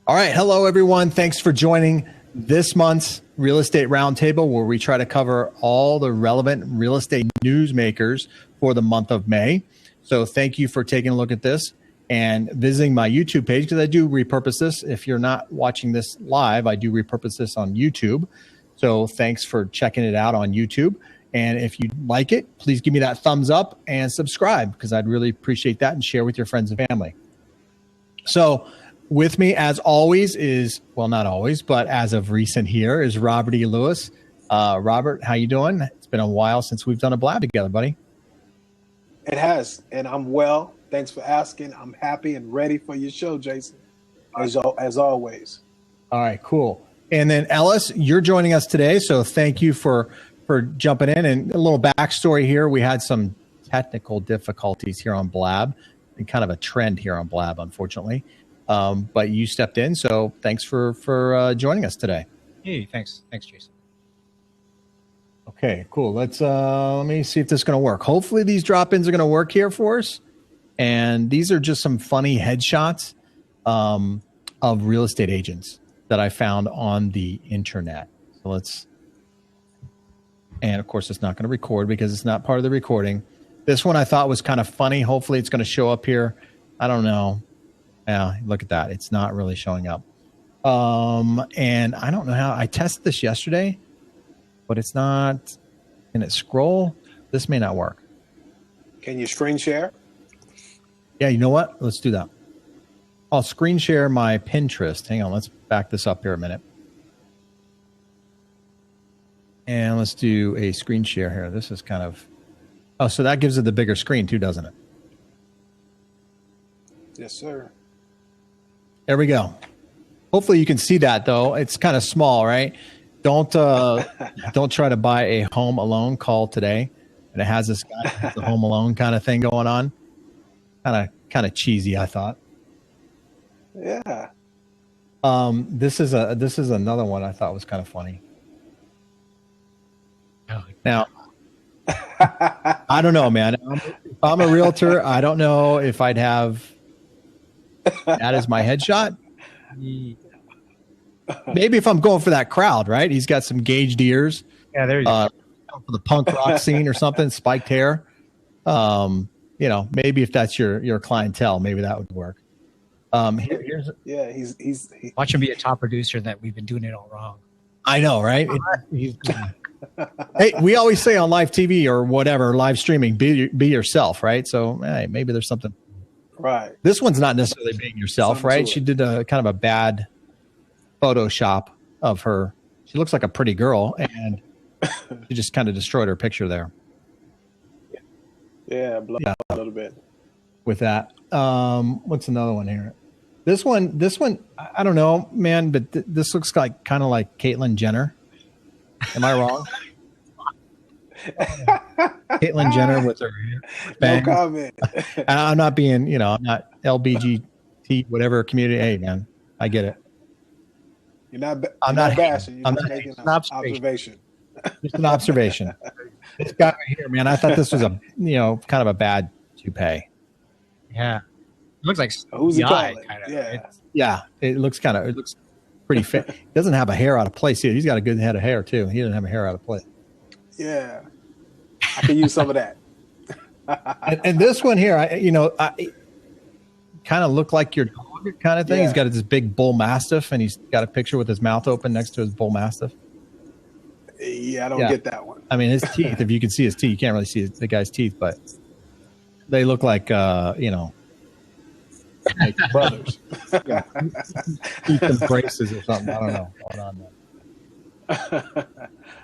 All right. Hello, everyone. Thanks for joining this month's Real Estate Roundtable, where we try to cover all the relevant real estate newsmakers for the month of May. So thank you for taking a look at this and visiting my YouTube page, because I do repurpose this. If you're not watching this live, I do repurpose this on YouTube. So thanks for checking it out on YouTube. And if you like it, please give me that thumbs up and subscribe, because I'd really appreciate that, and share with your friends and family. So with me, as always, is, well, not always, but as of recent here, is Robert E. Lewis. Robert, how you doing? It's been a while since we've done a blab together, buddy. It has, and I'm well. Thanks for asking. I'm happy and ready for your show, Jayson, as always. All right, cool. And then Ellis, you're joining us today, so thank you for jumping in. And a little backstory here: we had some technical difficulties here on Blab, and kind of a trend here on Blab, unfortunately. But you stepped in, so thanks for joining us today. Hey, thanks, Jayson. Okay, cool. Let me see if this is going to work. Hopefully these drop-ins are going to work here for us. And these are just some funny headshots of real estate agents that I found on the internet. So and of course it's not going to record because it's not part of the recording. This one I thought was kind of funny. Hopefully it's going to show up here. I don't know. Yeah, look at that. It's not really showing up. And I don't know how. I tested this yesterday, but it's not. Can it scroll? This may not work. Can you screen share? Yeah, you know what? Let's do that. I'll screen share my Pinterest. Hang on, let's back this up here a minute. And let's do a screen share here. This is kind of, oh, so that gives it the bigger screen too, doesn't it? Yes, sir. There we go. Hopefully you can see that, though. It's kind of small, right? Don't try to buy a Home Alone call today, and it has this guy, the Home Alone kind of thing going on. Kind of cheesy, I thought. Yeah. This is another one I thought was kind of funny. Now, I don't know, man. If I'm a realtor, I don't know if I'd have that as my headshot. Maybe if I'm going for that crowd, right? He's got some gauged ears. Yeah, there you go. For the punk rock scene or something, spiked hair. Maybe if that's your clientele, maybe that would work. He's Watch him be a top producer that we've been doing it all wrong. I know, right? Hey, we always say on live TV or whatever, live streaming, be yourself, right? So hey, maybe there's something. Right. This one's not necessarily being yourself, Something right? to She it. did a kind of a bad Photoshop of her. She looks like a pretty girl, and she just kind of destroyed her picture there. Yeah, a little bit. With that. What's another one here? This one, I don't know, man, but this looks like kind of like Caitlyn Jenner. Am I wrong? Caitlyn Jenner with her bangs. No comment. I'm not being, I'm not LBGT, whatever community. Hey, man, I get it. You're not I'm not bashing. You're I'm just not making an an observation. Just an observation. This guy right here, man, I thought this was a, kind of a bad toupee. Yeah, it looks like Who's he calling? kind of. Yeah. Yeah, it looks pretty fit. He doesn't have a hair out of place here. He's got a good head of hair too. He doesn't have a hair out of place. Yeah. I can use some of that. And this one here, I kind of look like your dog kind of thing. Yeah. He's got this big bull mastiff, and he's got a picture with his mouth open next to his bull mastiff. Yeah, I don't get that one. I mean, his teeth, if you can see his teeth, you can't really see the guy's teeth, but they look like, like Brothers. yeah, teeth and braces or something. I don't know what's going on there.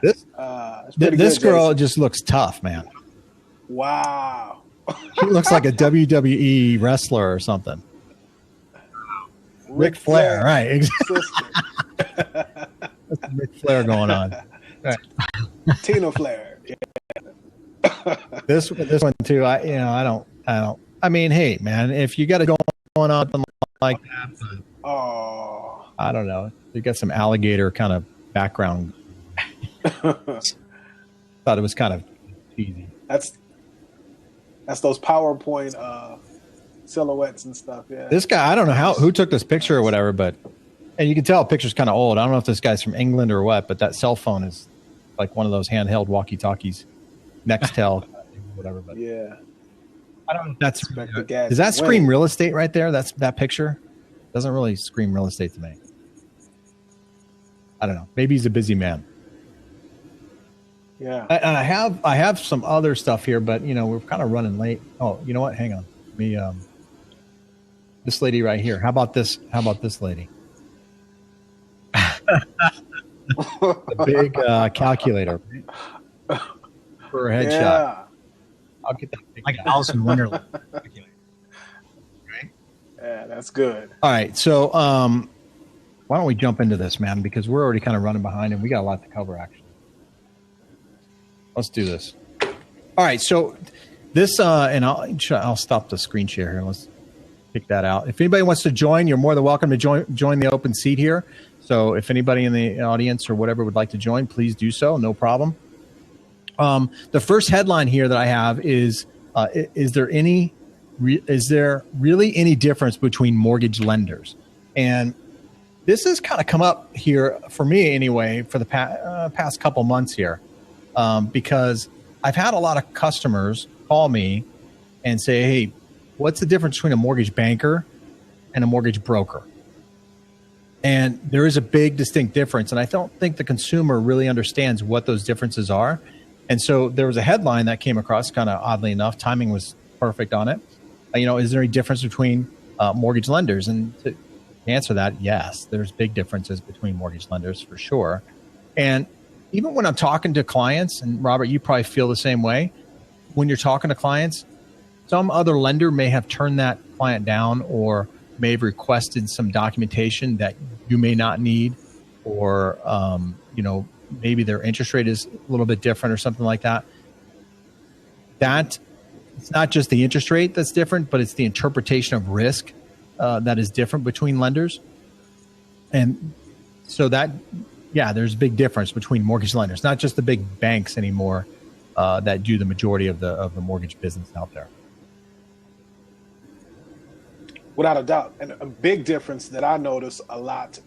This girl Jayson. just looks tough, man. Wow. She looks like a WWE wrestler or something. Ric Flair, right? Exactly. That's Ric Flair going on. Right. Tina Flair. Yeah. This one too. I don't. I mean, hey, man, if you got it going on like that, Oh. I don't know. You got some alligator kind of background. Thought it was kind of cheesy. That's those PowerPoint silhouettes and stuff. Yeah. This guy, I don't know who took this picture or whatever, but And you can tell the picture's kind of old. I don't know if this guy's from England or what, but that cell phone is like one of those handheld walkie-talkies, Nextel, whatever. But Yeah. I don't know if that's, The gas does that is scream winning. real estate right there? That picture doesn't really scream real estate to me. I don't know. Maybe he's a busy man. Yeah. And I have some other stuff here, but we're kind of running late. Oh, you know what? Hang on. Let me this lady right here. How about this lady? The big calculator for a headshot. Yeah. I'll get that. Like Alice in Wonderland. Yeah, that's good. All right, so why don't we jump into this, man? Because we're already kind of running behind, and we got a lot to cover. Actually, let's do this. All right, so this, and I'll stop the screen share here. Let's pick that out. If anybody wants to join, you're more than welcome to join the open seat here. So if anybody in the audience or whatever would like to join, please do so. No problem. The first headline here that I have is there really any difference between mortgage lenders? And this has kind of come up here for me anyway for the past couple months here, because I've had a lot of customers call me and say, hey, what's the difference between a mortgage banker and a mortgage broker? And there is a big distinct difference. And I don't think the consumer really understands what those differences are. And so there was a headline that came across, kind of oddly enough, timing was perfect on it. Is there any difference between mortgage lenders? And to answer that, yes, there's big differences between mortgage lenders for sure. And even when I'm talking to clients, and Robert, you probably feel the same way, when you're talking to clients, some other lender may have turned that client down or may have requested some documentation that you may not need, or, maybe their interest rate is a little bit different or something like that. That it's not just the interest rate that's different, but it's the interpretation of risk that is different between lenders. And so there's a big difference between mortgage lenders, not just the big banks anymore that do the majority of the mortgage business out there. Without a doubt. And a big difference that I notice a lot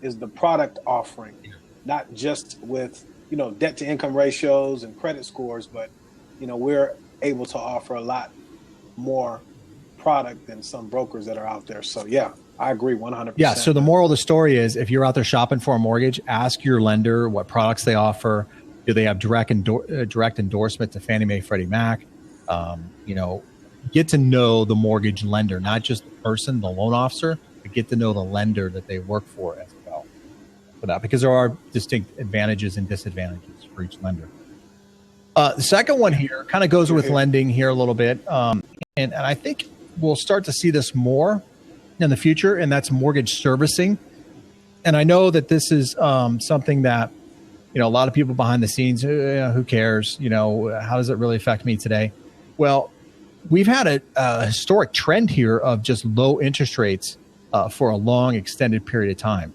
is the product offering, not just with, debt to income ratios and credit scores, but, we're able to offer a lot more product than some brokers that are out there. So yeah, I agree 100%. Yeah. So the moral of the story is, if you're out there shopping for a mortgage, ask your lender what products they offer. Do they have direct endorsement to Fannie Mae, Freddie Mac? Get to know the mortgage lender, not just the person, the loan officer, but get to know the lender that they work for as well. For that, because there are distinct advantages and disadvantages for each lender. The second one here kind of goes with lending here a little bit, and I think we'll start to see this more in the future, and that's mortgage servicing. And I know that this is something that a lot of people behind the scenes, who cares? How does it really affect me today? Well, we've had a historic trend here of just low interest rates for a long, extended period of time.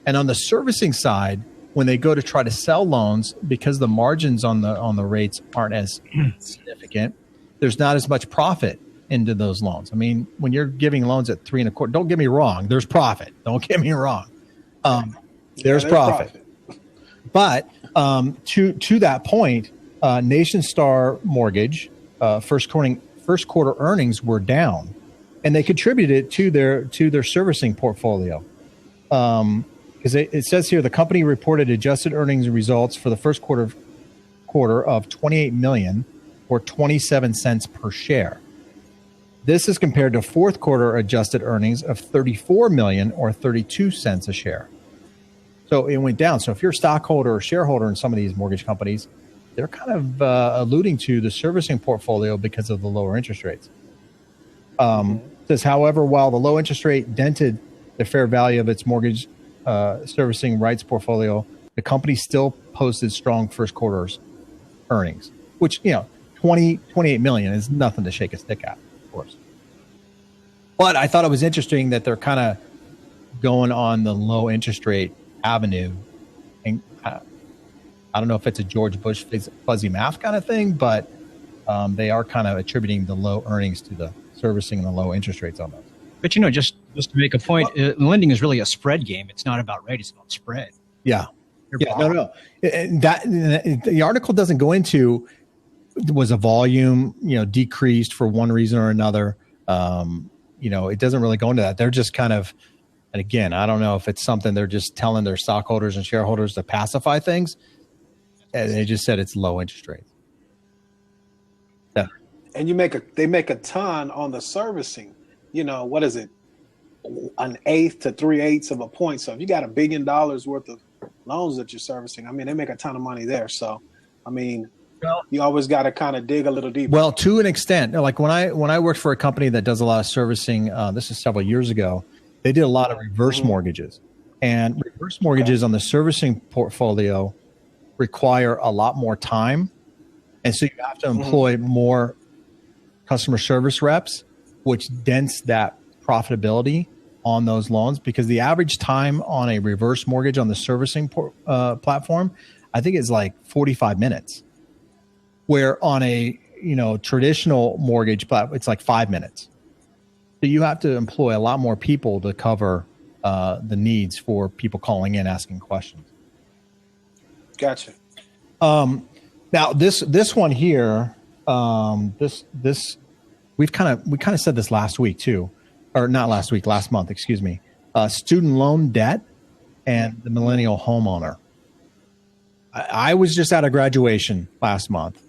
And on the servicing side, when they go to try to sell loans, because the margins on the rates aren't as significant, there's not as much profit into those loans. I mean, when you're giving loans at 3.25%, don't get me wrong, there's profit. Don't get me wrong. There's profit. But to that point, Nation Star Mortgage first quarter earnings were down, and they contributed to their servicing portfolio. Because it says here the company reported adjusted earnings results for the first quarter of $28 million or 27 cents per share. This is compared to fourth quarter adjusted earnings of $34 million or 32 cents a share. So it went down. So if you're a stockholder or shareholder in some of these mortgage companies, they're kind of alluding to the servicing portfolio because of the lower interest rates. Says, however, while the low interest rate dented the fair value of its mortgage servicing rights portfolio, the company still posted strong first quarter's earnings, which, 28 million is nothing to shake a stick at, of course. But I thought it was interesting that they're kind of going on the low interest rate avenue. And I don't know if it's a George Bush fuzzy math kind of thing, but they are kind of attributing the low earnings to the servicing and the low interest rates on those. But just to make a point, lending is really a spread game. It's not about rate; it's about spread. Yeah. No. And the article doesn't go into was a volume decreased for one reason or another. It doesn't really go into that. They're just kind of, and again, I don't know if it's something they're just telling their stockholders and shareholders to pacify things. And they just said it's low interest rates. Yeah. And they make a ton on the servicing. What is it? 1/8 to 3/8 of a point. So if you got $1 billion worth of loans that you're servicing, they make a ton of money there. So, you always got to kind of dig a little deeper. Well, to an extent, like when I worked for a company that does a lot of servicing, this is several years ago, they did a lot of reverse mortgages, and reverse mortgages on the servicing portfolio require a lot more time. And so you have to employ more customer service reps, which dents that profitability on those loans, because the average time on a reverse mortgage on the servicing platform, I think is like 45 minutes, where on a traditional mortgage platform, it's like 5 minutes. So you have to employ a lot more people to cover the needs for people calling in asking questions. Gotcha. Now this one here, we kind of said this last week too, or not last week, last month, excuse me. Student loan debt and the millennial homeowner. I was just at a graduation last month.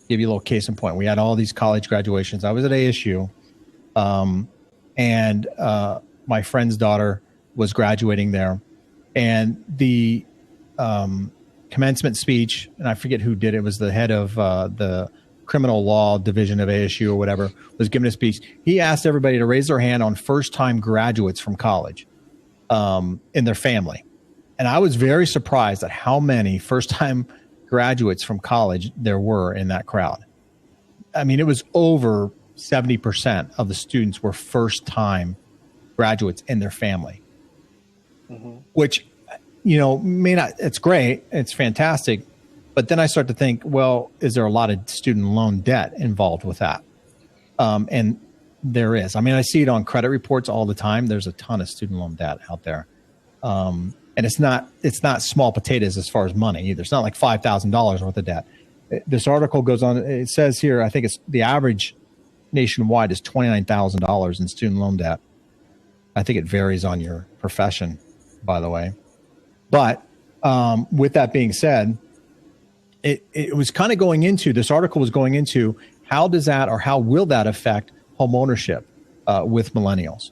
Give you a little case in point. We had all these college graduations. I was at ASU, and my friend's daughter was graduating there, and the commencement speech, and I forget who did it. It was the head of the criminal law division of ASU or whatever, was giving a speech. He asked everybody to raise their hand on first-time graduates from college in their family. And I was very surprised at how many first-time graduates from college there were in that crowd. It was over 70% of the students were first-time graduates in their family, which, may not, it's great. It's fantastic. But then I start to think, well, is there a lot of student loan debt involved with that? And there is. I see it on credit reports all the time. There's a ton of student loan debt out there. And it's not small potatoes as far as money either. It's not like $5,000 worth of debt. This article goes on. It says here, I think it's the average nationwide is $29,000 in student loan debt. I think it varies on your profession, by the way. But with that being said, it was kind of going into, this article was going into how does that, or how will that affect home ownership with millennials?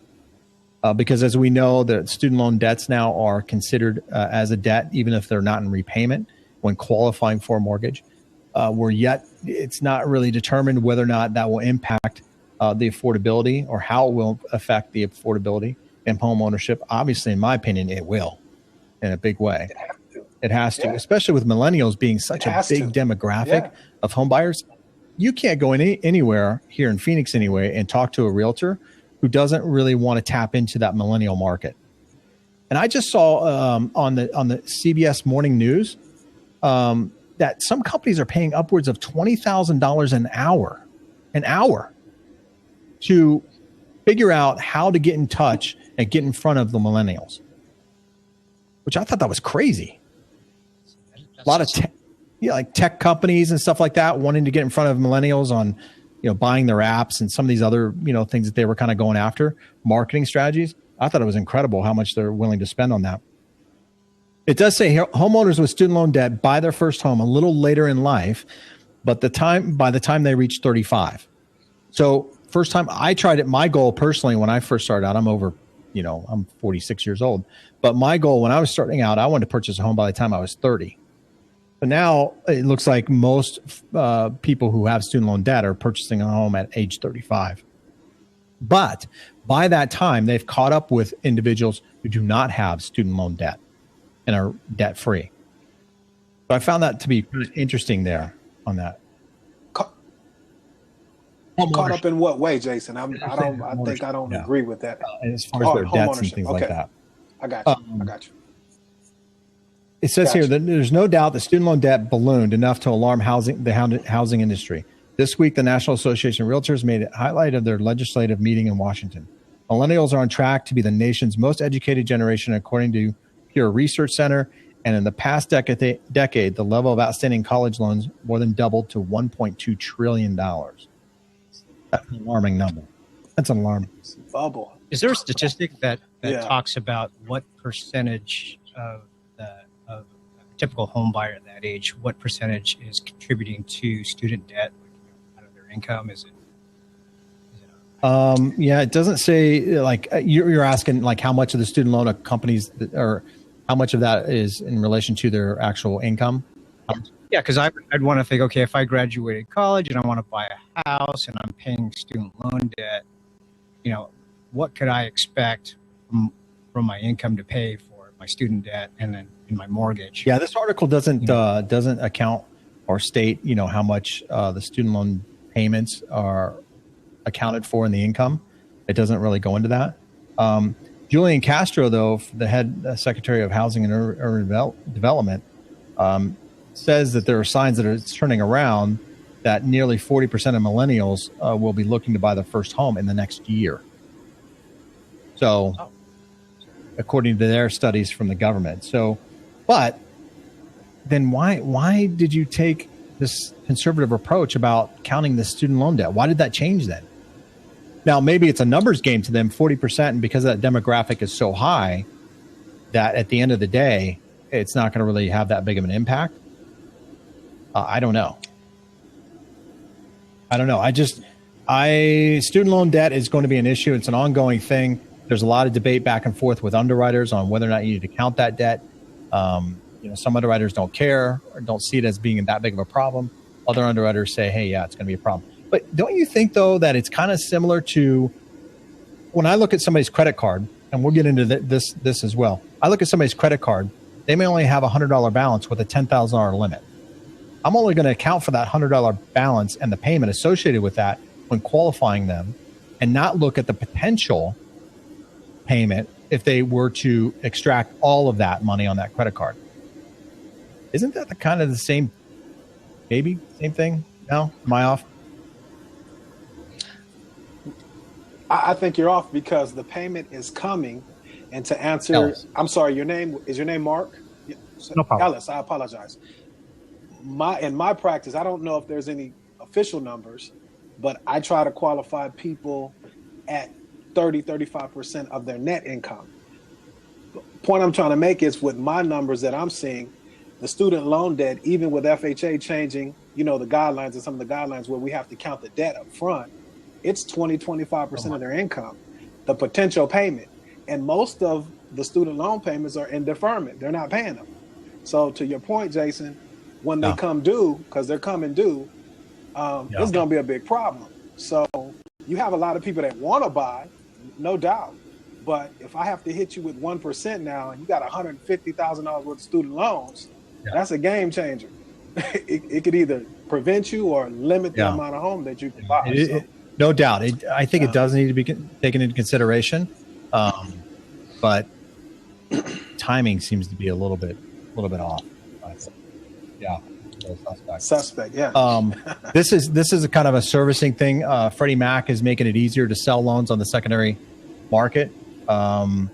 Because as we know, the student loan debts now are considered as a debt, even if they're not in repayment when qualifying for a mortgage. Where yet it's not really determined whether or not that will impact the affordability, or how it will affect the affordability in home ownership. Obviously, in my opinion, it will in a big way. It has to, especially with millennials being such a big demographic of home buyers. You can't go anywhere here in Phoenix anyway and talk to a realtor who doesn't really want to tap into that millennial market. And I just saw on the CBS Morning News that some companies are paying upwards of $20,000 an hour to figure out how to get in touch and get in front of the millennials, which I thought that was crazy. A lot of tech companies and stuff like that wanting to get in front of millennials on, buying their apps and some of these other, things that they were kind of going after, marketing strategies. I thought it was incredible how much they're willing to spend on that. It does say here, homeowners with student loan debt buy their first home a little later in life, but by the time they reach 35. So first time I tried it, my goal personally, when I first started out, I'm 46 years old, but my goal when I was starting out, I wanted to purchase a home by the time I was 30. But now it looks like most people who have student loan debt are purchasing a home at age 35. But by that time, they've caught up with individuals who do not have student loan debt and are debt free. So I found that to be interesting there on that. Caught up in what way, Jayson? I think I don't agree with that. As far as their debts and things like that. I got you. It says here that there's no doubt that student loan debt ballooned enough to alarm the housing industry. This week, the National Association of Realtors made it highlight of their legislative meeting in Washington. Millennials are on track to be the nation's most educated generation, according to Pew Research Center. And in the past decade, the level of outstanding college loans more than doubled to $1.2 trillion. That's an alarming number. That's an alarming. It's a bubble. Is there a statistic that Yeah. talks about what percentage of a typical home buyer at that age, what percentage is contributing to student debt out of their income? Is it Yeah, it doesn't say, like, you're asking like how much of the student loan companies or how much of that is in relation to their actual income? Yeah, because I'd want to think, okay, if I graduated college and I want to buy a house and I'm paying student loan debt, what could I expect from my income to pay for my student debt and then in my mortgage? Yeah, this article doesn't account or state, how much the student loan payments are accounted for in the income. It doesn't really go into that. Julian Castro, though, the head Secretary of Housing and Urban Development, says that there are signs that it's turning around, that nearly 40% of millennials will be looking to buy their first home in the next year. So, according to their studies from the government. So, but then why did you take this conservative approach about counting the student loan debt? Why did that change then? Now, maybe it's a numbers game to them, 40%, and because that demographic is so high that at the end of the day, it's not going to really have that big of an impact. I don't know. Student loan debt is going to be an issue. It's an ongoing thing. There's a lot of debate back and forth with underwriters on whether or not you need to count that debt. Some underwriters don't care or don't see it as being that big of a problem. Other underwriters say, hey, yeah, it's going to be a problem. But don't you think, though, that it's kind of similar to when I look at somebody's credit card, and we'll get into this as well. I look at somebody's credit card. They may only have a $100 balance with a $10,000 limit. I'm only going to account for that $100 balance and the payment associated with that when qualifying them, and not look at the potential payment if they were to extract all of that money on that credit card. Isn't that kind of the same, maybe same thing? No? Am I off? I think you're off because the payment is coming. And to answer, Ellis. I'm sorry, your name Mark? No problem. Ellis, I apologize. In my practice, I don't know if there's any official numbers, but I try to qualify people at 35% of their net income. The point I'm trying to make is with my numbers that I'm seeing, the student loan debt, even with FHA changing, the guidelines and some of the guidelines where we have to count the debt up front, it's 25% of their income, the potential payment. And most of the student loan payments are in deferment. They're not paying them. So to your point, Jayson, when they come due, because they're coming due, it's going to be a big problem. So you have a lot of people that want to buy, no doubt. But if I have to hit you with 1% now, and you got $150,000 worth of student loans, that's a game changer. It could either prevent you or limit the amount of home that you can buy. No doubt. I think it does need to be taken into consideration. But timing seems to be a little bit off. Yeah. Suspect. Yeah. This is a kind of a servicing thing. Freddie Mac is making it easier to sell loans on the secondary market. And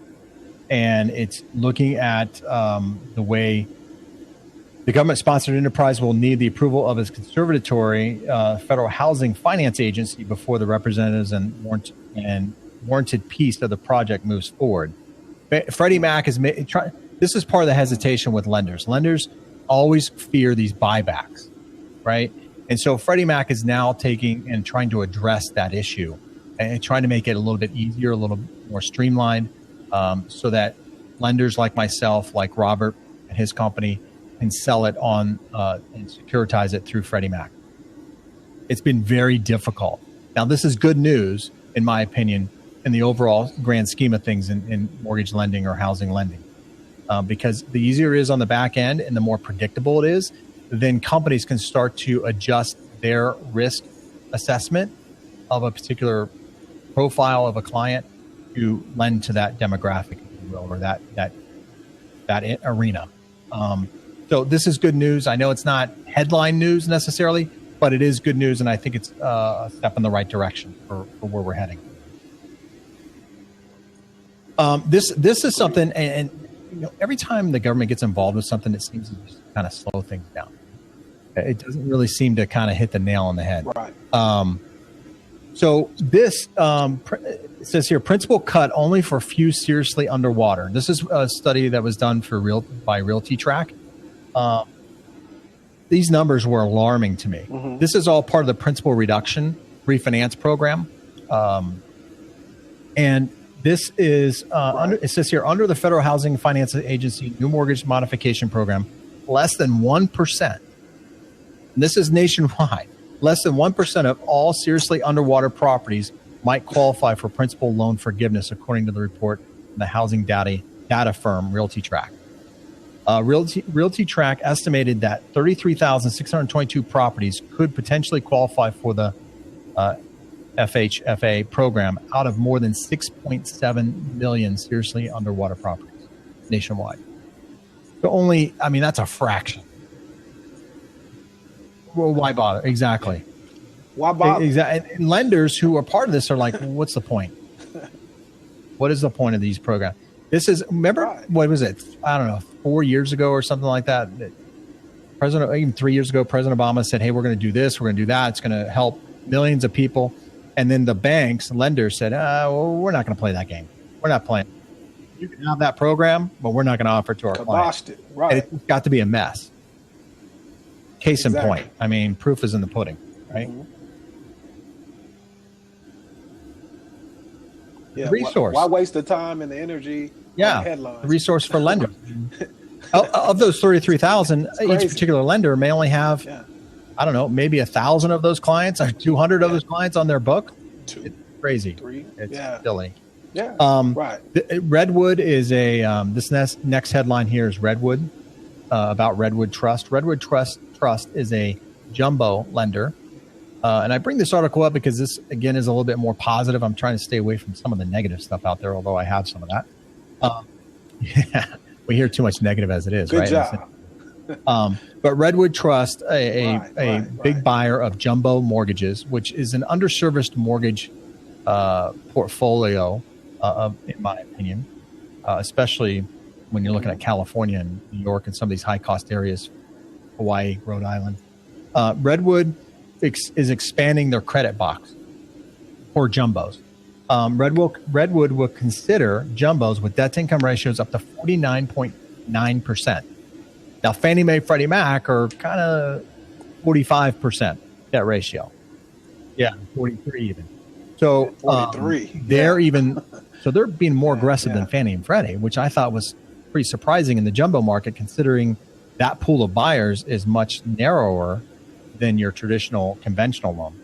it's looking at the way the government-sponsored enterprise will need the approval of its conservatory federal housing finance agency before the representatives and warranted piece of the project moves forward. Freddie Mac is this is part of the hesitation with lenders. Lenders always fear these buybacks, right? And so Freddie Mac is now taking and trying to address that issue and trying to make it a little bit easier, a little more streamlined, so that lenders like myself, like Robert and his company, can sell it on and securitize it through Freddie Mac. It's been very difficult. Now, this is good news, in my opinion, in the overall grand scheme of things in mortgage lending or housing lending. Because the easier it is on the back end and the more predictable it is, then companies can start to adjust their risk assessment of a particular profile of a client to lend to that demographic, if you will, or that arena. So this is good news. I know it's not headline news necessarily, but it is good news, and I think it's a step in the right direction for where we're heading. This is something, and you know, every time the government gets involved with something, it seems to just kind of slow things down. It doesn't really seem to kind of hit the nail on the head. Right. So this it says here, principal cut only for few seriously underwater. This is a study that was done by Realty Track. These numbers were alarming to me. Mm-hmm. This is all part of the principal reduction refinance program. And this is, it says here, under the Federal Housing Finance Agency new mortgage modification program, less than 1%, and this is nationwide, less than 1% of all seriously underwater properties might qualify for principal loan forgiveness, according to the report from the housing data firm Realty Track. Realty Track estimated that 33,622 properties could potentially qualify for the FHFA program out of more than 6.7 million seriously underwater properties nationwide. So only, I mean, that's a fraction. Well, why bother? Exactly. Why bother? Exactly. And lenders who are part of this are like, well, what's the point? What is the point of these programs? This is, remember, what was it? I don't know, 4 years ago or something like that. Even 3 years ago, President Obama said, hey, we're going to do this, we're going to do that. It's going to help millions of people. And then the banks, lenders said, well, we're not going to play that game. We're not playing. You can have that program, but we're not going to offer it to our clients. Right. And it's got to be a mess. Case in point. I mean, proof is in the pudding, right? Mm-hmm. Yeah, resource. Why waste the time and the energy on headlines? The resource for lenders. Of those 33,000, each particular lender may only have, I don't know, maybe 1,000 of those clients or 200 of those clients on their book. It's crazy. It's silly. Yeah. Right. Redwood is this next headline here is Redwood, about Redwood Trust. Redwood Trust is a jumbo lender. And I bring this article up because this, again, is a little bit more positive. I'm trying to stay away from some of the negative stuff out there, although I have some of that. We hear too much negative as it is, Good right? Job. But Redwood Trust, a big buyer of jumbo mortgages, which is an underserviced mortgage portfolio, in my opinion, especially when you're looking at California and New York and some of these high-cost areas, Hawaii, Rhode Island. Redwood is expanding their credit box for jumbos. Redwood will consider jumbos with debt-to-income ratios up to 49.9%. Now, Fannie Mae, Freddie Mac are kind of 45% debt ratio. Yeah, 43 even. So 43. They're being more aggressive than Fannie and Freddie, which I thought was pretty surprising in the jumbo market, considering that pool of buyers is much narrower than your traditional conventional loan.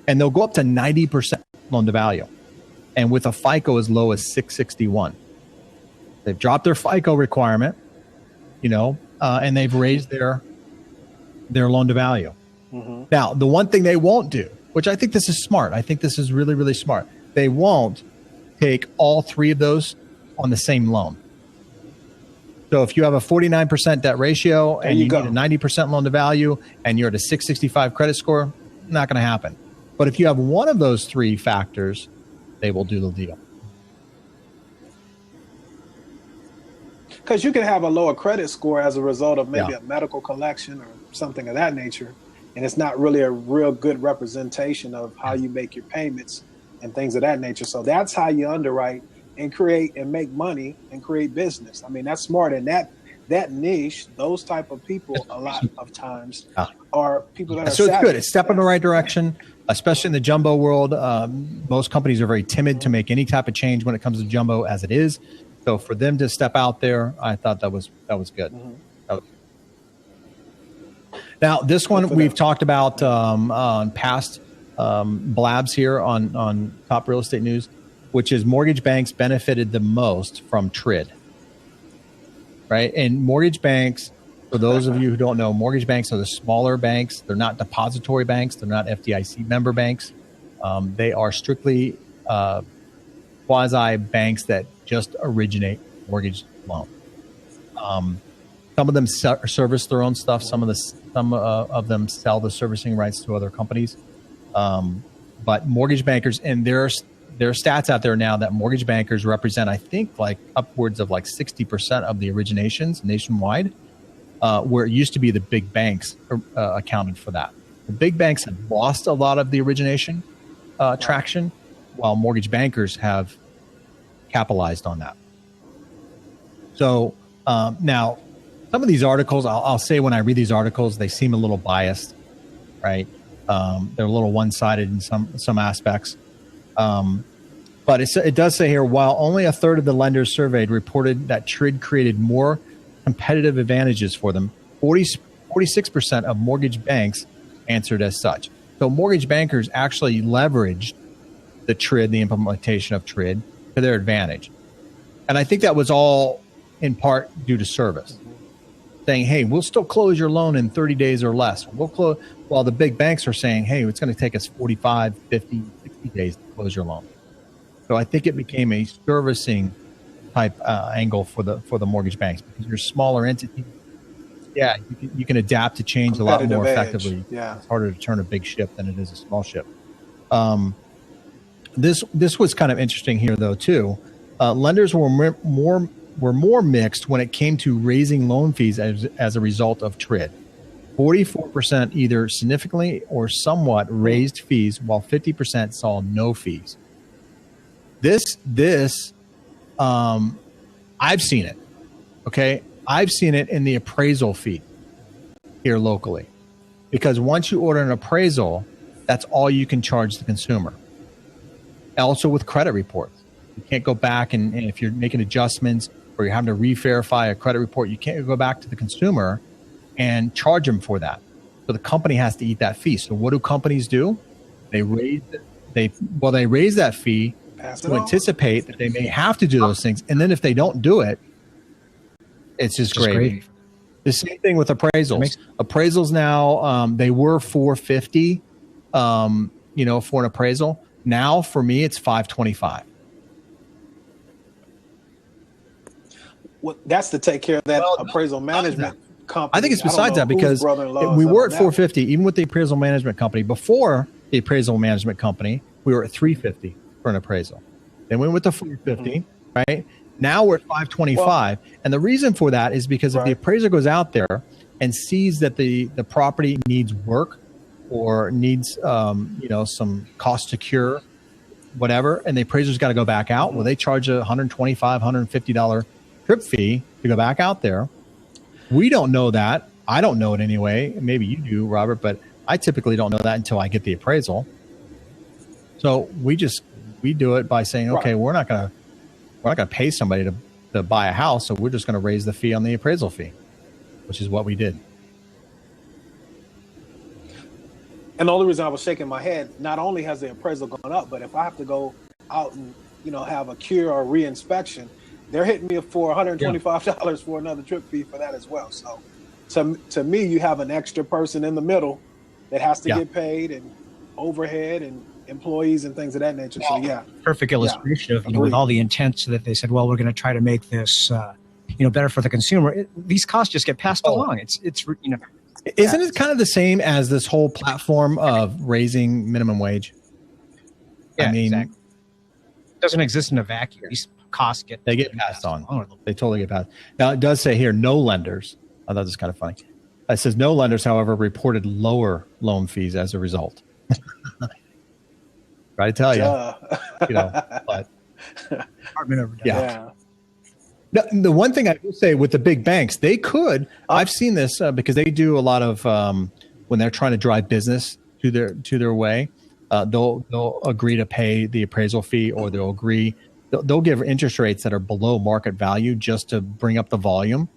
And they'll go up to 90% loan to value, and with a FICO as low as 661. They've dropped their FICO requirement, and they've raised their loan to value. Mm-hmm. Now, the one thing they won't do, which I think this is smart, I think this is really, really smart, they won't take all three of those on the same loan. So if you have a 49% debt ratio and you need a 90% loan to value and you're at a 665 credit score, not going to happen. But if you have one of those three factors, they will do the deal. Because you can have a lower credit score as a result of maybe a medical collection or something of that nature, and it's not really a real good representation of how you make your payments and things of that nature. So that's how you underwrite and create and make money and create business. I mean, that's smart. And that niche, those type of people, a lot of times are people that are so savvy. It's good. It's a step in the right direction, especially in the jumbo world. Most companies are very timid to make any type of change when it comes to jumbo as it is. So for them to step out there, I thought that was good. Mm-hmm. Now, this one we've talked about on past blabs here on Top Real Estate News, which is mortgage banks benefited the most from TRID, right? And mortgage banks, for those of you who don't know, mortgage banks are the smaller banks. They're not depository banks. They're not FDIC member banks. They are strictly quasi banks that just originate mortgage loans. Some of them service their own stuff. Some of them sell the servicing rights to other companies. But mortgage bankers, and there are stats out there now that mortgage bankers represent, I think, like upwards of like 60% of the originations nationwide, where it used to be the big banks accounted for that. The big banks have lost a lot of the origination traction, while mortgage bankers have capitalized on that. So now, some of these articles, I'll say when I read these articles, they seem a little biased, right? They're a little one-sided in some aspects. But it does say here, while only a third of the lenders surveyed reported that TRID created more competitive advantages for them, 46% of mortgage banks answered as such. So mortgage bankers actually leveraged the TRID, the implementation of TRID, to their advantage. And I think that was all in part due to service. Saying, hey, we'll still close your loan in 30 days or less. We'll close, while the big banks are saying, hey, it's going to take us 45, 50, 60 days to close your loan. So I think it became a servicing type angle for the mortgage banks, because you're a smaller entity. Yeah, you can adapt to change a lot more effectively. Yeah. It's harder to turn a big ship than it is a small ship. This was kind of interesting here, though, too. Lenders were more mixed when it came to raising loan fees as a result of TRID. 44% either significantly or somewhat raised fees, while 50% saw no fees. I've seen it. Okay. I've seen it in the appraisal fee here locally, because once you order an appraisal, that's all you can charge the consumer. Also with credit reports, you can't go back and if you're making adjustments or you're having to re-verify a credit report, you can't go back to the consumer and charge them for that. So the company has to eat that fee. So what do companies do? They raise that fee to anticipate that they may have to do those things. And then if they don't do it, it's just gravy. The same thing with appraisals. Appraisals now, they were $450, for an appraisal. Now for me, it's $525. Well, that's to take care of that appraisal management company. I think it's besides that, because we were at $450, even with the appraisal management company. Before the appraisal management company, we were at $350 for an appraisal. Then we went to $450, right? Now we're at $525. And the reason for that is because if the appraiser goes out there and sees that the property needs work or needs, some cost to cure, whatever, and the appraiser's got to go back out, well, they charge a $125, $150 trip fee to go back out there. We don't know that. I don't know it anyway. Maybe you do, Robert, but I typically don't know that until I get the appraisal. So we do it by saying, okay, we're not going to pay somebody to buy a house, so we're just going to raise the fee on the appraisal fee, which is what we did. And the only reason I was shaking my head, not only has the appraisal gone up, but if I have to go out and have a cure or re-inspection, they're hitting me for $125 for another trip fee for that as well. So to me, you have an extra person in the middle that has to get paid, and overhead and employees and things of that nature. So perfect illustration of with all the intents that they said, well, we're going to try to make this better for the consumer. These costs just get passed along. It's Isn't it kind of the same as this whole platform of raising minimum wage? Yeah, exactly. It doesn't exist in a vacuum. These costs get passed on. They totally get passed. Now it does say here, no lenders. I thought this was kind of funny. It says no lenders, however, reported lower loan fees as a result. Right, I tell you, but Department of Now, the one thing I will say with the big banks, they could. I've seen this because they do a lot of when they're trying to drive business to their way. They'll agree to pay the appraisal fee, or they'll give interest rates that are below market value just to bring up the volume,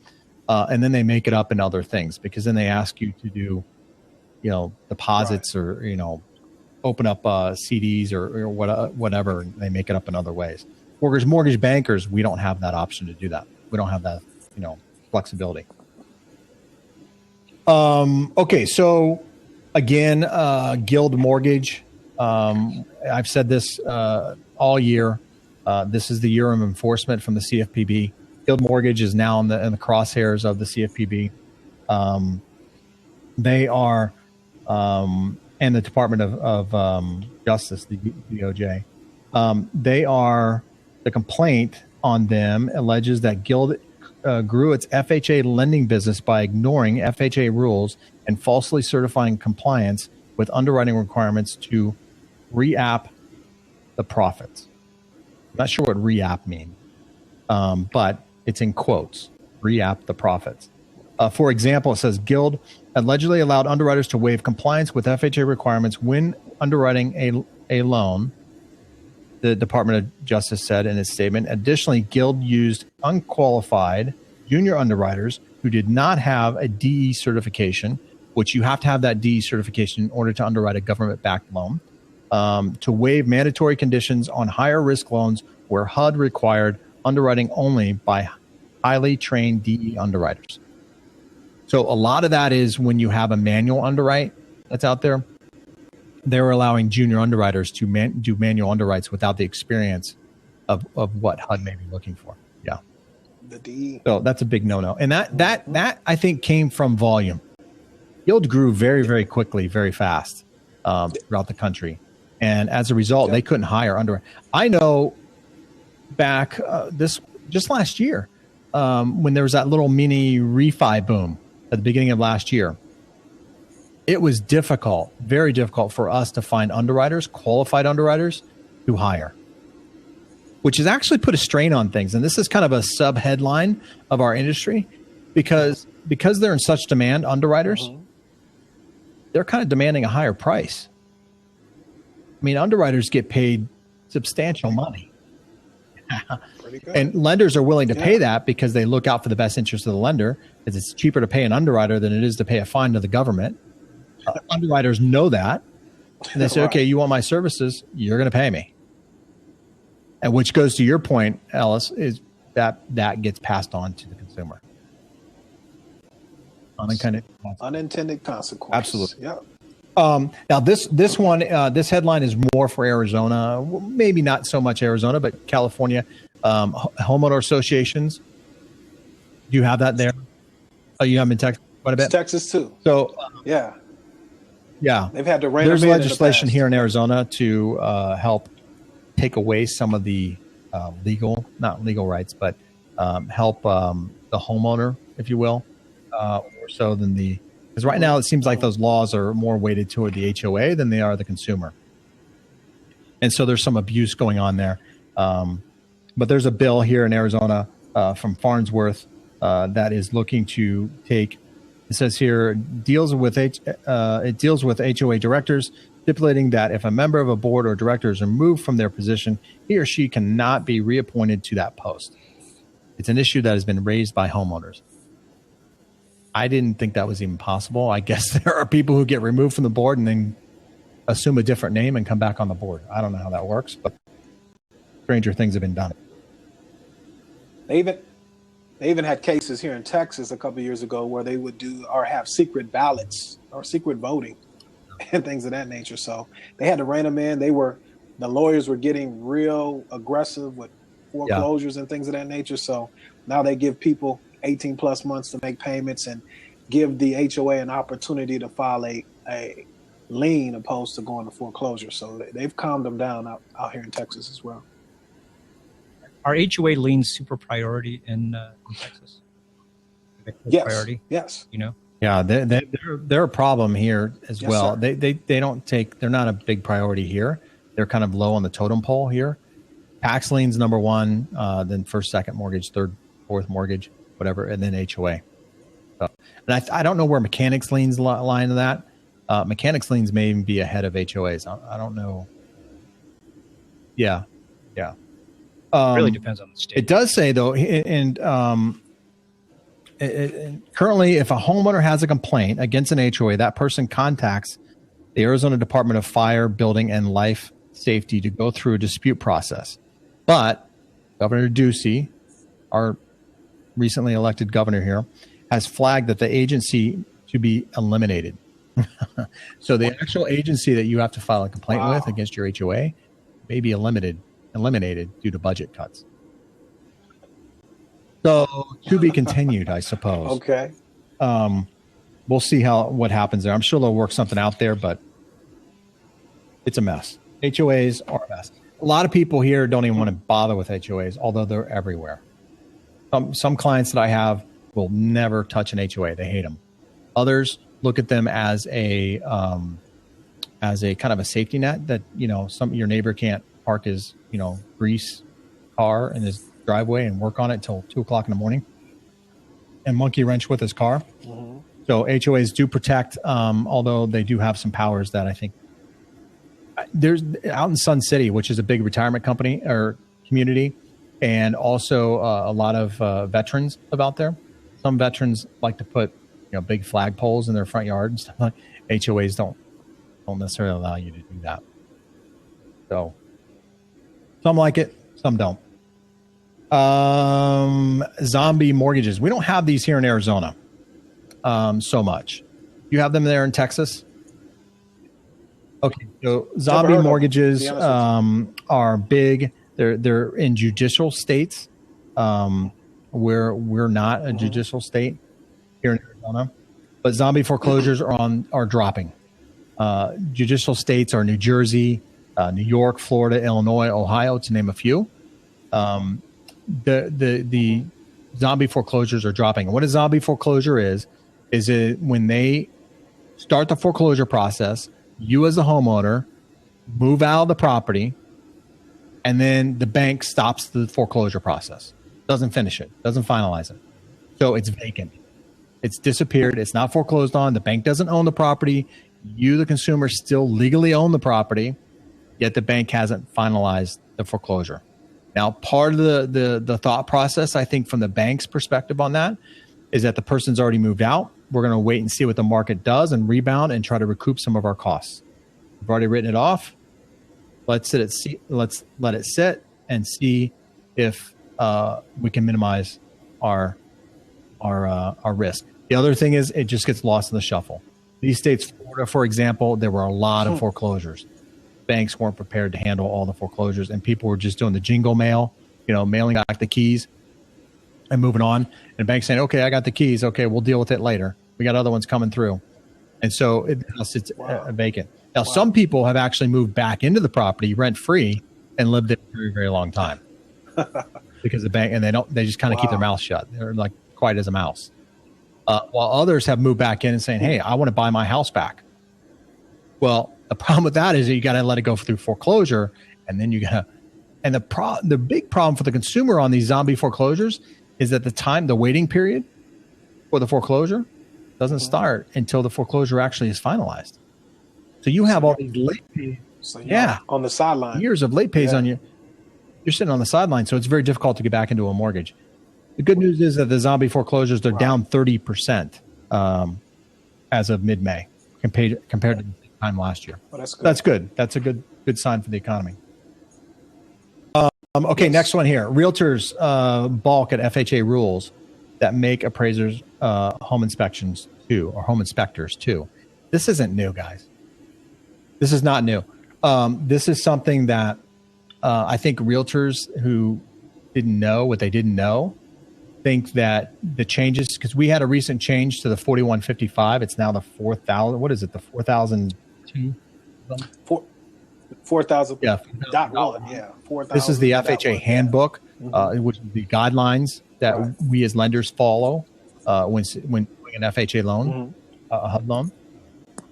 and then they make it up in other things, because then they ask you to do, deposits or open up CDs or whatever. And they make it up in other ways. Whereas mortgage bankers, we don't have that option to do that. We don't have that, flexibility. Okay, so again, Guild Mortgage. I've said this all year. This is the year of enforcement from the CFPB. Guild Mortgage is now in the crosshairs of the CFPB. They are, and the Department of Justice, the DOJ. The complaint on them alleges that Guild grew its FHA lending business by ignoring FHA rules and falsely certifying compliance with underwriting requirements to re-app the profits. I'm not sure what re-app means, but it's in quotes, re-app the profits. For example, it says Guild allegedly allowed underwriters to waive compliance with FHA requirements when underwriting a loan, the Department of Justice said in its statement. Additionally, Guild used unqualified junior underwriters who did not have a DE certification, which you have to have that DE certification in order to underwrite a government-backed loan, to waive mandatory conditions on higher risk loans where HUD required underwriting only by highly trained DE underwriters. So a lot of that is when you have a manual underwrite that's out there, they're allowing junior underwriters to do manual underwrites without the experience of what HUD may be looking for. Yeah. The DE. So that's a big no-no. And that I think came from volume. Guild grew very, very quickly, very fast throughout the country. And as a result, they couldn't hire underwriters. I know back just last year, when there was that little mini refi boom at the beginning of last year, it was difficult, very difficult for us to find underwriters, qualified underwriters to hire, which has actually put a strain on things. And this is kind of a sub-headline of our industry because they're in such demand, underwriters, they're kind of demanding a higher price. I mean, underwriters get paid substantial money. And lenders are willing to pay that because they look out for the best interest of the lender, because it's cheaper to pay an underwriter than it is to pay a fine to the government. Underwriters know that. And they say, okay, you want my services, you're going to pay me. And which goes to your point, Ellis, is that gets passed on to the consumer. Unintended consequences. Absolutely. Yeah. Now this headline is more for Arizona, maybe not so much Arizona, but California, homeowner associations. Do you have that there? Oh, you have them in Texas quite a bit? It's Texas too. So yeah. They've had to rein There's them in legislation the past. here in Arizona to help take away some of the not legal rights, but help the homeowner, if you will, more so than because right now it seems like those laws are more weighted toward the HOA than they are the consumer. And so there's some abuse going on there. But there's a bill here in Arizona from Farnsworth that is looking to take, it says here, it deals with HOA directors, stipulating that if a member of a board or director is removed from their position, he or she cannot be reappointed to that post. It's an issue that has been raised by homeowners. I didn't think that was even possible. I guess there are people who get removed from the board and then assume a different name and come back on the board. I don't know how that works, but stranger things have been done. They even had cases here in Texas a couple of years ago where they would do or have secret ballots or secret voting and things of that nature. So they had to rein them in. The lawyers were getting real aggressive with foreclosures and things of that nature. So now they give people 18 plus months to make payments and give the HOA an opportunity to file a lien opposed to going to foreclosure. So they've calmed them down out here in Texas as well. Are HOA liens super priority in Texas? Yes. Priority? Yes. You know? Yeah, they're a problem here as well. Sir. They're not a big priority here. They're kind of low on the totem pole here. Tax liens number one, then first, second mortgage, third, fourth mortgage, whatever, and then HOA. So, and I don't know where mechanics liens lie into that. Mechanics liens may even be ahead of HOAs. I don't know. Yeah. It really depends on the state. It does say though, currently, if a homeowner has a complaint against an HOA, that person contacts the Arizona Department of Fire, Building, and Life Safety to go through a dispute process. But Governor Ducey, our recently elected governor here, has flagged that the agency to be eliminated. So the actual agency that you have to file a complaint with against your HOA may be eliminated due to budget cuts. So to be continued, I suppose. Okay. We'll see what happens there. I'm sure they'll work something out there, but it's a mess. HOAs are a mess. a lot of people here don't even want to bother with HOAs, although they're everywhere. Some clients that I have will never touch an HOA. They hate them. Others look at them as a kind of a safety net that, your neighbor can't park his, grease car in his driveway and work on it until 2:00 in the morning and monkey wrench with his car. Mm-hmm. So HOAs do protect, although they do have some powers that I think there's out in Sun City, which is a big retirement company or community. And also a lot of veterans live out there. Some veterans like to put, big flagpoles in their front yard and stuff. HOAs don't necessarily allow you to do that. So some like it, some don't. Zombie mortgages. We don't have these here in Arizona so much. You have them there in Texas? Okay, so zombie mortgages are big. They're in judicial states. We're not a judicial state here in Arizona, but zombie foreclosures are dropping. Judicial states are New Jersey, New York, Florida, Illinois, Ohio, to name a few. The zombie foreclosures are dropping. And what a zombie foreclosure is it when they start the foreclosure process, you as the homeowner move out of the property, and then the bank stops the foreclosure process, doesn't finish it, doesn't finalize it. So it's vacant. It's disappeared. It's not foreclosed on. The bank doesn't own the property. You, the consumer, still legally own the property, yet the bank hasn't finalized the foreclosure. Now, part of the thought process, I think, from the bank's perspective on that is that the person's already moved out. We're going to wait and see what the market does and rebound and try to recoup some of our costs. We've already written it off. Let's let it sit and see if we can minimize our risk. The other thing is it just gets lost in the shuffle. These states, Florida, for example, there were a lot of foreclosures. Banks weren't prepared to handle all the foreclosures, and people were just doing the jingle mail, mailing back the keys and moving on. And banks saying, "Okay, I got the keys. Okay, we'll deal with it later. We got other ones coming through." And so it's vacant. Now, some people have actually moved back into the property rent-free and lived there for a very, very long time because the bank, and they just kind of keep their mouth shut. They're like quiet as a mouse. While others have moved back in and saying, "Hey, I want to buy my house back." Well, the problem with that is that you got to let it go through foreclosure, and then the big problem for the consumer on these zombie foreclosures is that the waiting period for the foreclosure doesn't start until the foreclosure actually is finalized. So you have all these late pays. So on the sideline. Years of late pays on you. You're sitting on the sideline, so it's very difficult to get back into a mortgage. The good news is that the zombie foreclosures, they're down 30% as of mid-May compared to the time last year. Well, that's good. That's good. That's a good sign for the economy. Okay, next one here. Realtors balk at FHA rules that make appraisers home inspections too, or home inspectors too. This isn't new, guys. This is not new. This is something that I think realtors who didn't know what they didn't know think that the changes, because we had a recent change to the 4155. It's now the 4,000. What is it? The 4,002? 4,000. Yeah. .1. Yeah. 4,000. This is the FHA handbook, which is the guidelines that we as lenders follow when doing an FHA loan, a HUD loan.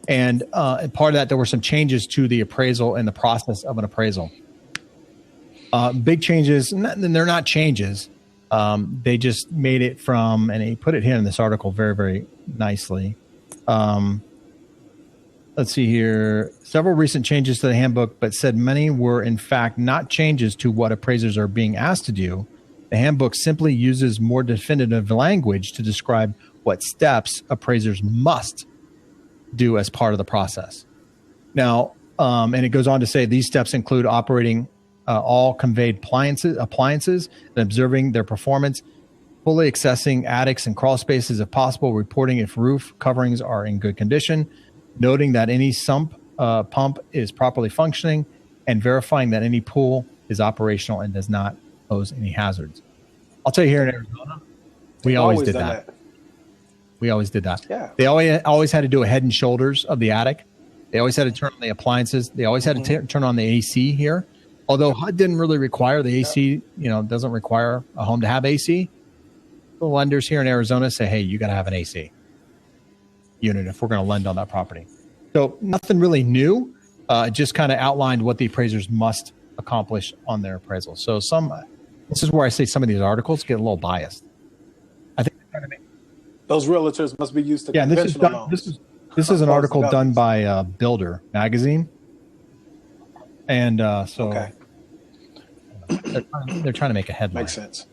And part of that, there were some changes to the appraisal and the process of an appraisal. Big changes, and they're not changes. They just made it from, and he put it here in this article very, very nicely. Let's see here. Several recent changes to the handbook, but said many were in fact not changes to what appraisers are being asked to do. The handbook simply uses more definitive language to describe what steps appraisers must do as part of the process. Now, and it goes on to say these steps include operating all conveyed appliances and observing their performance, fully accessing attics and crawl spaces if possible, reporting if roof coverings are in good condition, noting that any sump pump is properly functioning, and verifying that any pool is operational and does not pose any hazards. I'll tell you, here in Arizona, we always did that. We always did that. Yeah. They always had to do a head and shoulders of the attic. They always had to turn on the appliances. They always had to turn on the AC here. Although HUD didn't really require the AC, doesn't require a home to have AC. The lenders here in Arizona say, hey, you got to have an AC unit if we're going to lend on that property. So nothing really new. Just kind of outlined what the appraisers must accomplish on their appraisal. So this is where I say some of these articles get a little biased. I think those realtors must be used to conventional loans. This is an article done by Builder magazine, and okay. They're trying to make a headline. Makes sense.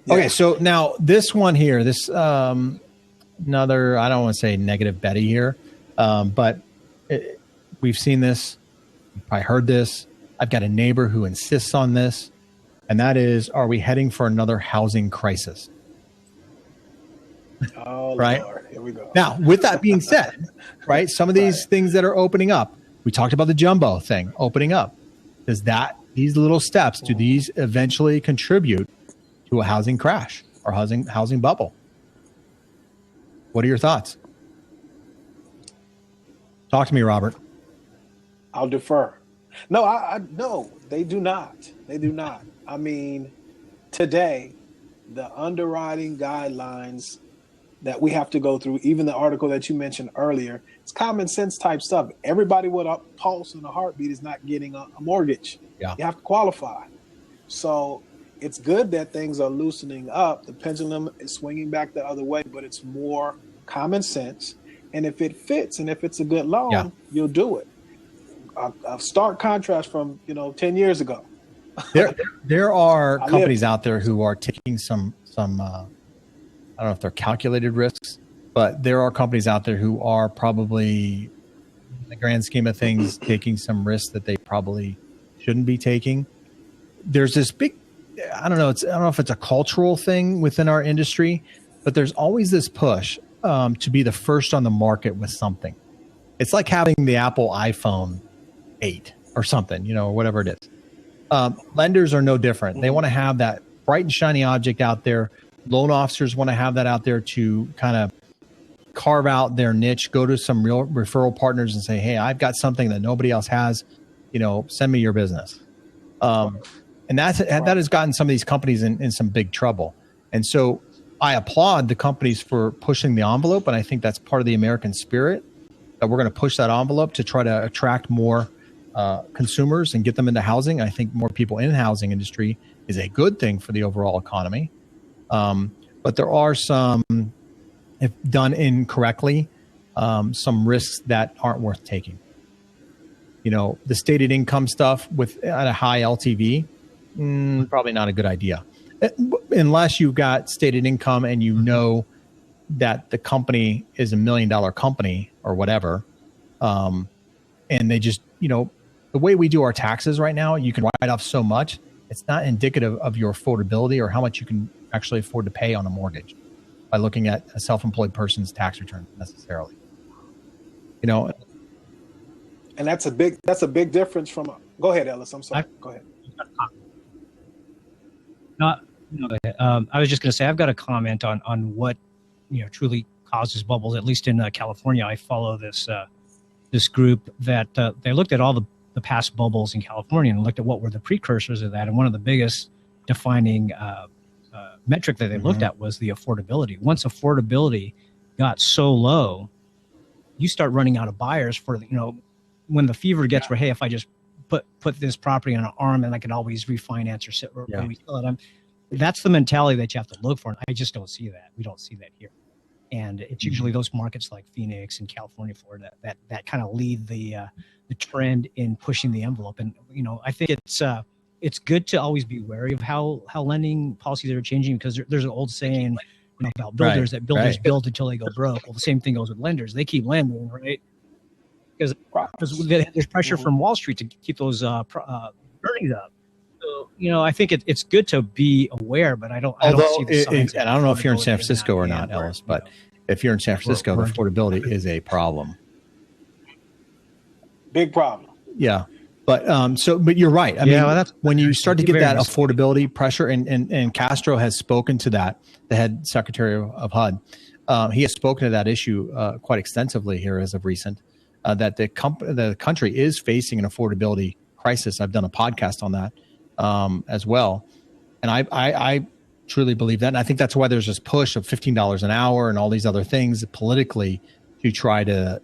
Yeah. Okay, so now this one here, this another, I don't want to say negative Betty here, but we've seen this. You've probably heard this. I've got a neighbor who insists on this, and that is, are we heading for another housing crisis? Oh, right. Lord. Here we go. Now, with that being said, right, some of these things that are opening up, we talked about the jumbo thing opening up. Does these little steps, do these eventually contribute to a housing crash or housing bubble? What are your thoughts? Talk to me, Robert. I'll defer. No, no, they do not. They do not. I mean, today, the underwriting guidelines that we have to go through, even the article that you mentioned earlier, it's common sense type stuff. Everybody with a pulse and a heartbeat is not getting a mortgage. Yeah. You have to qualify. So it's good that things are loosening up. The pendulum is swinging back the other way, but it's more common sense. And if it fits and if it's a good loan, you'll do it. A stark contrast from 10 years ago. There are companies out there who are taking some I don't know if they're calculated risks, but there are companies out there who are probably, in the grand scheme of things, taking some risks that they probably shouldn't be taking. There's this big, I don't know if it's a cultural thing within our industry, but there's always this push to be the first on the market with something. It's like having the Apple iPhone 8 or something, or whatever it is. Lenders are no different. They want to have that bright and shiny object out there. Loan officers want to have that out there to kind of carve out their niche, go to some real referral partners and say, hey, I've got something that nobody else has, send me your business. And that has gotten some of these companies in some big trouble. And so I applaud the companies for pushing the envelope. And I think that's part of the American spirit, that we're going to push that envelope to try to attract more consumers and get them into housing. I think more people in the housing industry is a good thing for the overall economy. But there are some, if done incorrectly, some risks that aren't worth taking. The stated income stuff at a high LTV, probably not a good idea. Unless you've got stated income and that the company is $1 million company or whatever. And they just, the way we do our taxes right now, you can write off so much. It's not indicative of your affordability or how much you can actually afford to pay on a mortgage by looking at a self-employed person's tax return necessarily. And that's a big difference from. Go ahead, Ellis. I'm sorry. Go ahead. I was just going to say I've got a comment on what truly causes bubbles. At least in California, I follow this group that they looked at all the past bubbles in California and looked at what were the precursors of that. And one of the biggest defining metric that they looked at was the affordability. Once affordability got so low, you start running out of buyers for when the fever gets where, hey, if I just put this property on an arm and I can always refinance or when we sell it, that's the mentality that you have to look for. And I just don't see that. We don't see that here. And it's usually those markets like Phoenix and California, Florida, that kind of lead the trend in pushing the envelope. And I think it's good to always be wary of how lending policies are changing, because there's an old saying about builders that builders build until they go broke. Well, the same thing goes with lenders. They keep lending, right? Because there's pressure from Wall Street to keep those earnings up. So, I think it's good to be aware, but I don't see the signs. And I don't know if you're in San Francisco or not, Ellis, but if you're in San Francisco, affordability is a problem. Big problem. Yeah. But but you're right. I mean, when you start to get that affordability pressure, and Castro has spoken to that, the head secretary of HUD, he has spoken to that issue quite extensively here as of recent, that the country is facing an affordability crisis. I've done a podcast on that as well. And I truly believe that. And I think that's why there's this push of $15 an hour and all these other things politically to try to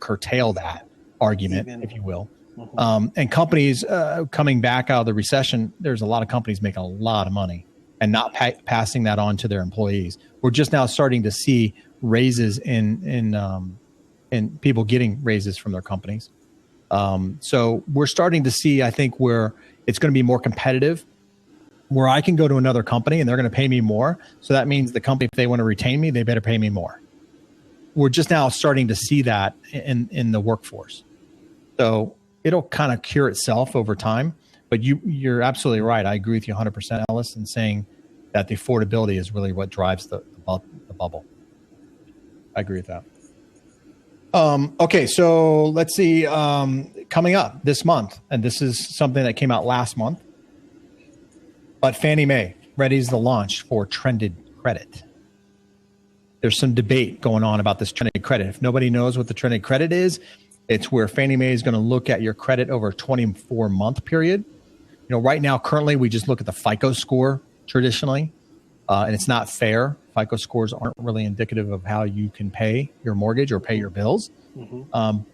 curtail that argument, if you will. And companies coming back out of the recession, there's a lot of companies making a lot of money and not passing that on to their employees. We're just now starting to see raises in people getting raises from their companies. So we're starting to see, I think, where it's going to be more competitive, where I can go to another company and they're going to pay me more. So that means the company, if they want to retain me, they better pay me more. We're just now starting to see that in the workforce. So it'll kind of cure itself over time. But you're absolutely right. I agree with you 100%, Ellis, in saying that the affordability is really what drives the bubble. I agree with that. Okay, so let's see. Coming up this month, and this is something that came out last month, but Fannie Mae readies the launch for trended credit. There's some debate going on about this trended credit. If nobody knows what the trended credit is, it's where Fannie Mae is going to look at your credit over a 24-month period. Right now, currently, we just look at the FICO score traditionally, and it's not fair. FICO scores aren't really indicative of how you can pay your mortgage or pay your bills.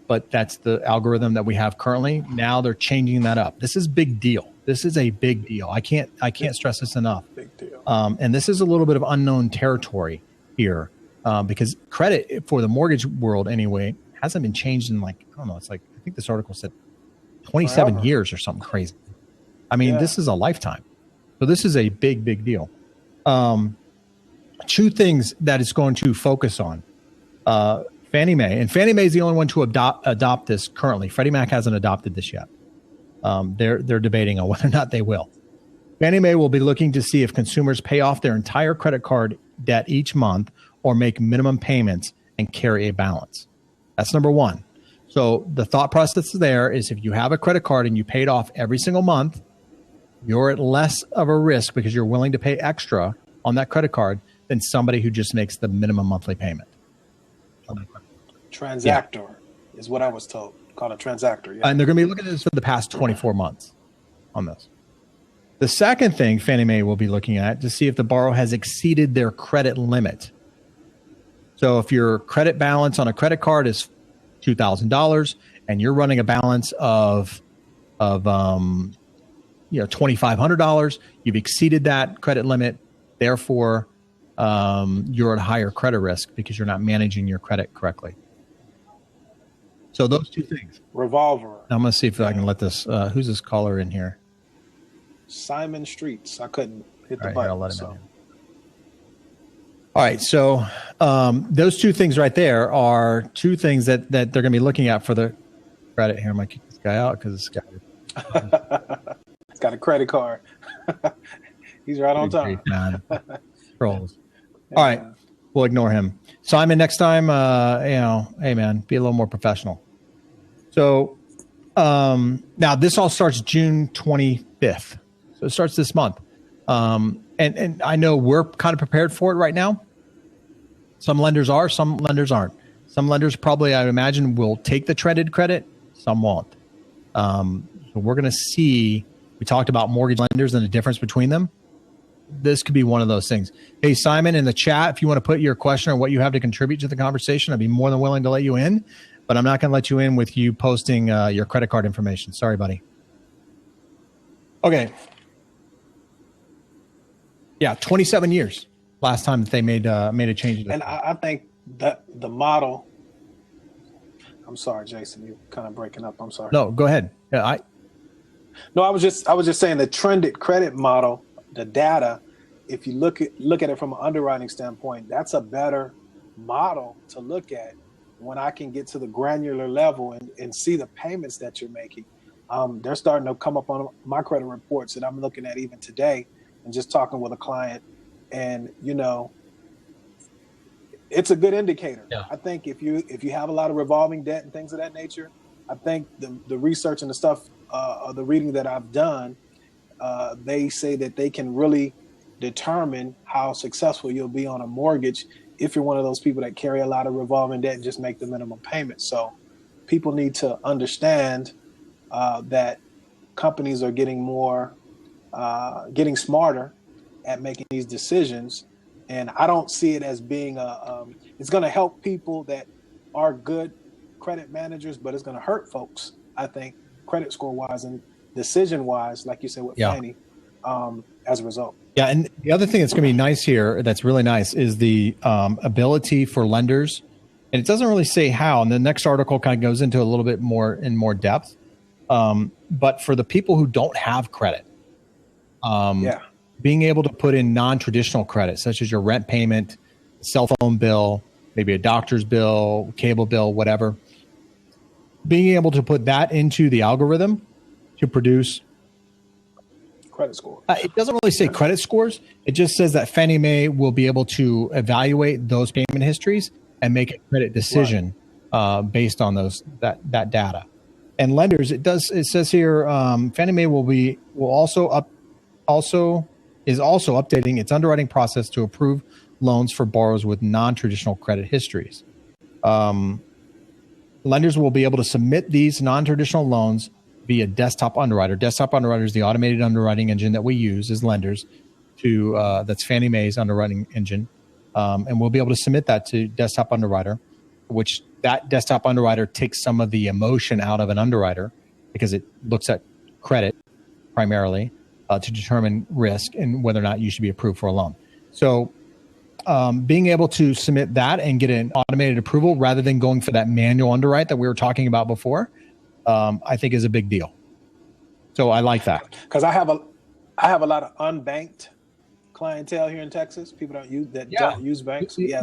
But that's the algorithm that we have currently. Now they're changing that up. This is big deal. This is a big deal. I can't stress this enough. Big deal. And this is a little bit of unknown territory here because credit for the mortgage world anyway hasn't been changed in I think this article said 27 years or something crazy. I mean, This is a lifetime. So this is a big, big deal. Two things that it's going to focus on. Fannie Mae, and Fannie Mae is the only one to adopt this currently. Freddie Mac hasn't adopted this yet. They're debating on whether or not they will. Fannie Mae will be looking to see if consumers pay off their entire credit card debt each month or make minimum payments and carry a balance. That's number one. So the thought process there is if you have a credit card and you pay it off every single month, you're at less of a risk because you're willing to pay extra on that credit card than somebody who just makes the minimum monthly payment. Transactor is what I was told. Called a transactor. Yeah. And they're going to be looking at this for the past 24 months on this. The second thing Fannie Mae will be looking at to see if the borrower has exceeded their credit limit. So if your credit balance on a credit card is $2,000 and you're running a balance of $2,500, you've exceeded that credit limit. Therefore, you're at higher credit risk because you're not managing your credit correctly. So those two things. Revolver. Now I'm going to see if I can let this. Who's this caller in here? Simon Streets. I couldn't hit the All right, button. I'll let him in. All right. So those two things right there are two things that they're going to be looking at for the credit. Here, I might kick this guy out because this guy. He's got a credit card. He's right on time. Man. Trolls. All right. We'll ignore him. Simon, next time, hey, man, be a little more professional. So now this all starts June 25th. So it starts this month. And I know we're kind of prepared for it right now. Some lenders are, some lenders aren't. Some lenders probably, I imagine, will take the trended credit. Some won't. So we're going to see, we talked about mortgage lenders and the difference between them. This could be one of those things. Hey, Simon, in the chat, if you want to put your question or what you have to contribute to the conversation, I'd be more than willing to let you in, but I'm not going to let you in with you posting your credit card information. Sorry, buddy. Okay. Yeah, 27 years last time that they made a change. And I think that the model. I'm sorry, Jayson, you're kind of breaking up. I'm sorry. No, go ahead. Yeah, I was just saying the trended credit model, the data. If you look at it from an underwriting standpoint, that's a better model to look at when I can get to the granular level and see the payments that you're making. They're starting to come up on my credit reports that I'm looking at even today. And just talking with a client, and it's a good indicator. Yeah. I think if you have a lot of revolving debt and things of that nature, I think the research and the stuff, the reading that I've done, they say that they can really determine how successful you'll be on a mortgage if you're one of those people that carry a lot of revolving debt and just make the minimum payment. So people need to understand that companies are getting getting smarter at making these decisions. And I don't see it as being it's going to help people that are good credit managers, but it's going to hurt folks, I think, credit score wise and decision wise, like you said with Fannie, as a result. Yeah. And the other thing that's going to be nice here, that's really nice, is the ability for lenders. And it doesn't really say how. And the next article kind of goes into a little bit more in more depth. But for the people who don't have credit, being able to put in non-traditional credit, such as your rent payment, cell phone bill, maybe a doctor's bill, cable bill, whatever, being able to put that into the algorithm to produce credit score. It doesn't really say credit scores. It just says that Fannie Mae will be able to evaluate those payment histories and make a credit decision based on that data. And lenders, it says here, Fannie Mae is also updating its underwriting process to approve loans for borrowers with non-traditional credit histories. Lenders will be able to submit these non-traditional loans via Desktop Underwriter. Desktop Underwriter is the automated underwriting engine that we use as lenders that's Fannie Mae's underwriting engine. And we'll be able to submit that to Desktop Underwriter, which that Desktop Underwriter takes some of the emotion out of an underwriter because it looks at credit primarily to determine risk and whether or not you should be approved for a loan. So being able to submit that and get an automated approval rather than going for that manual underwrite that we were talking about before, I think is a big deal. So I like that. Because I have a lot of unbanked clientele here in Texas. People don't use banks. Yeah,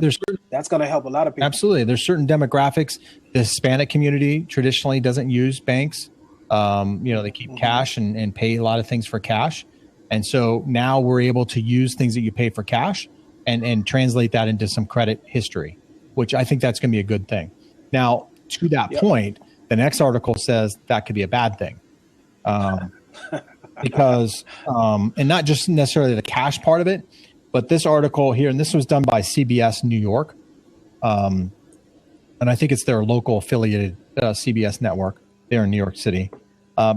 that's going to help a lot of people. Absolutely. There's certain demographics. The Hispanic community traditionally doesn't use banks. They keep cash and pay a lot of things for cash. And so now we're able to use things that you pay for cash and translate that into some credit history, which I think that's going to be a good thing. Now, to that point, the next article says that could be a bad thing. Because, and not just necessarily the cash part of it, but this article here, and this was done by CBS New York. And I think it's their local affiliated CBS network there in New York City.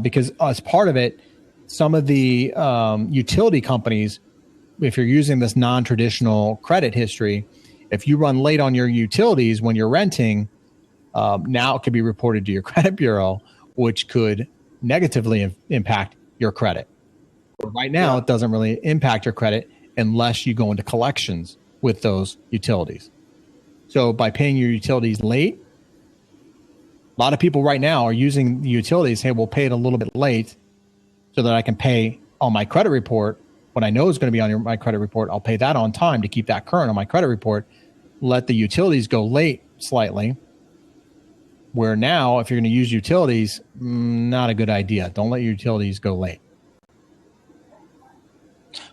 Because as part of it, some of the utility companies, if you're using this non-traditional credit history, if you run late on your utilities when you're renting, now it could be reported to your credit bureau, which could negatively impact your credit. Right now, it doesn't really impact your credit unless you go into collections with those utilities. So by paying your utilities late, a lot of people right now are using the utilities. Hey, we'll pay it a little bit late so that I can pay on my credit report what I know is going to be on my credit report. I'll pay that on time to keep that current on my credit report. Let the utilities go late slightly. Where now, if you're going to use utilities, not a good idea. Don't let your utilities go late.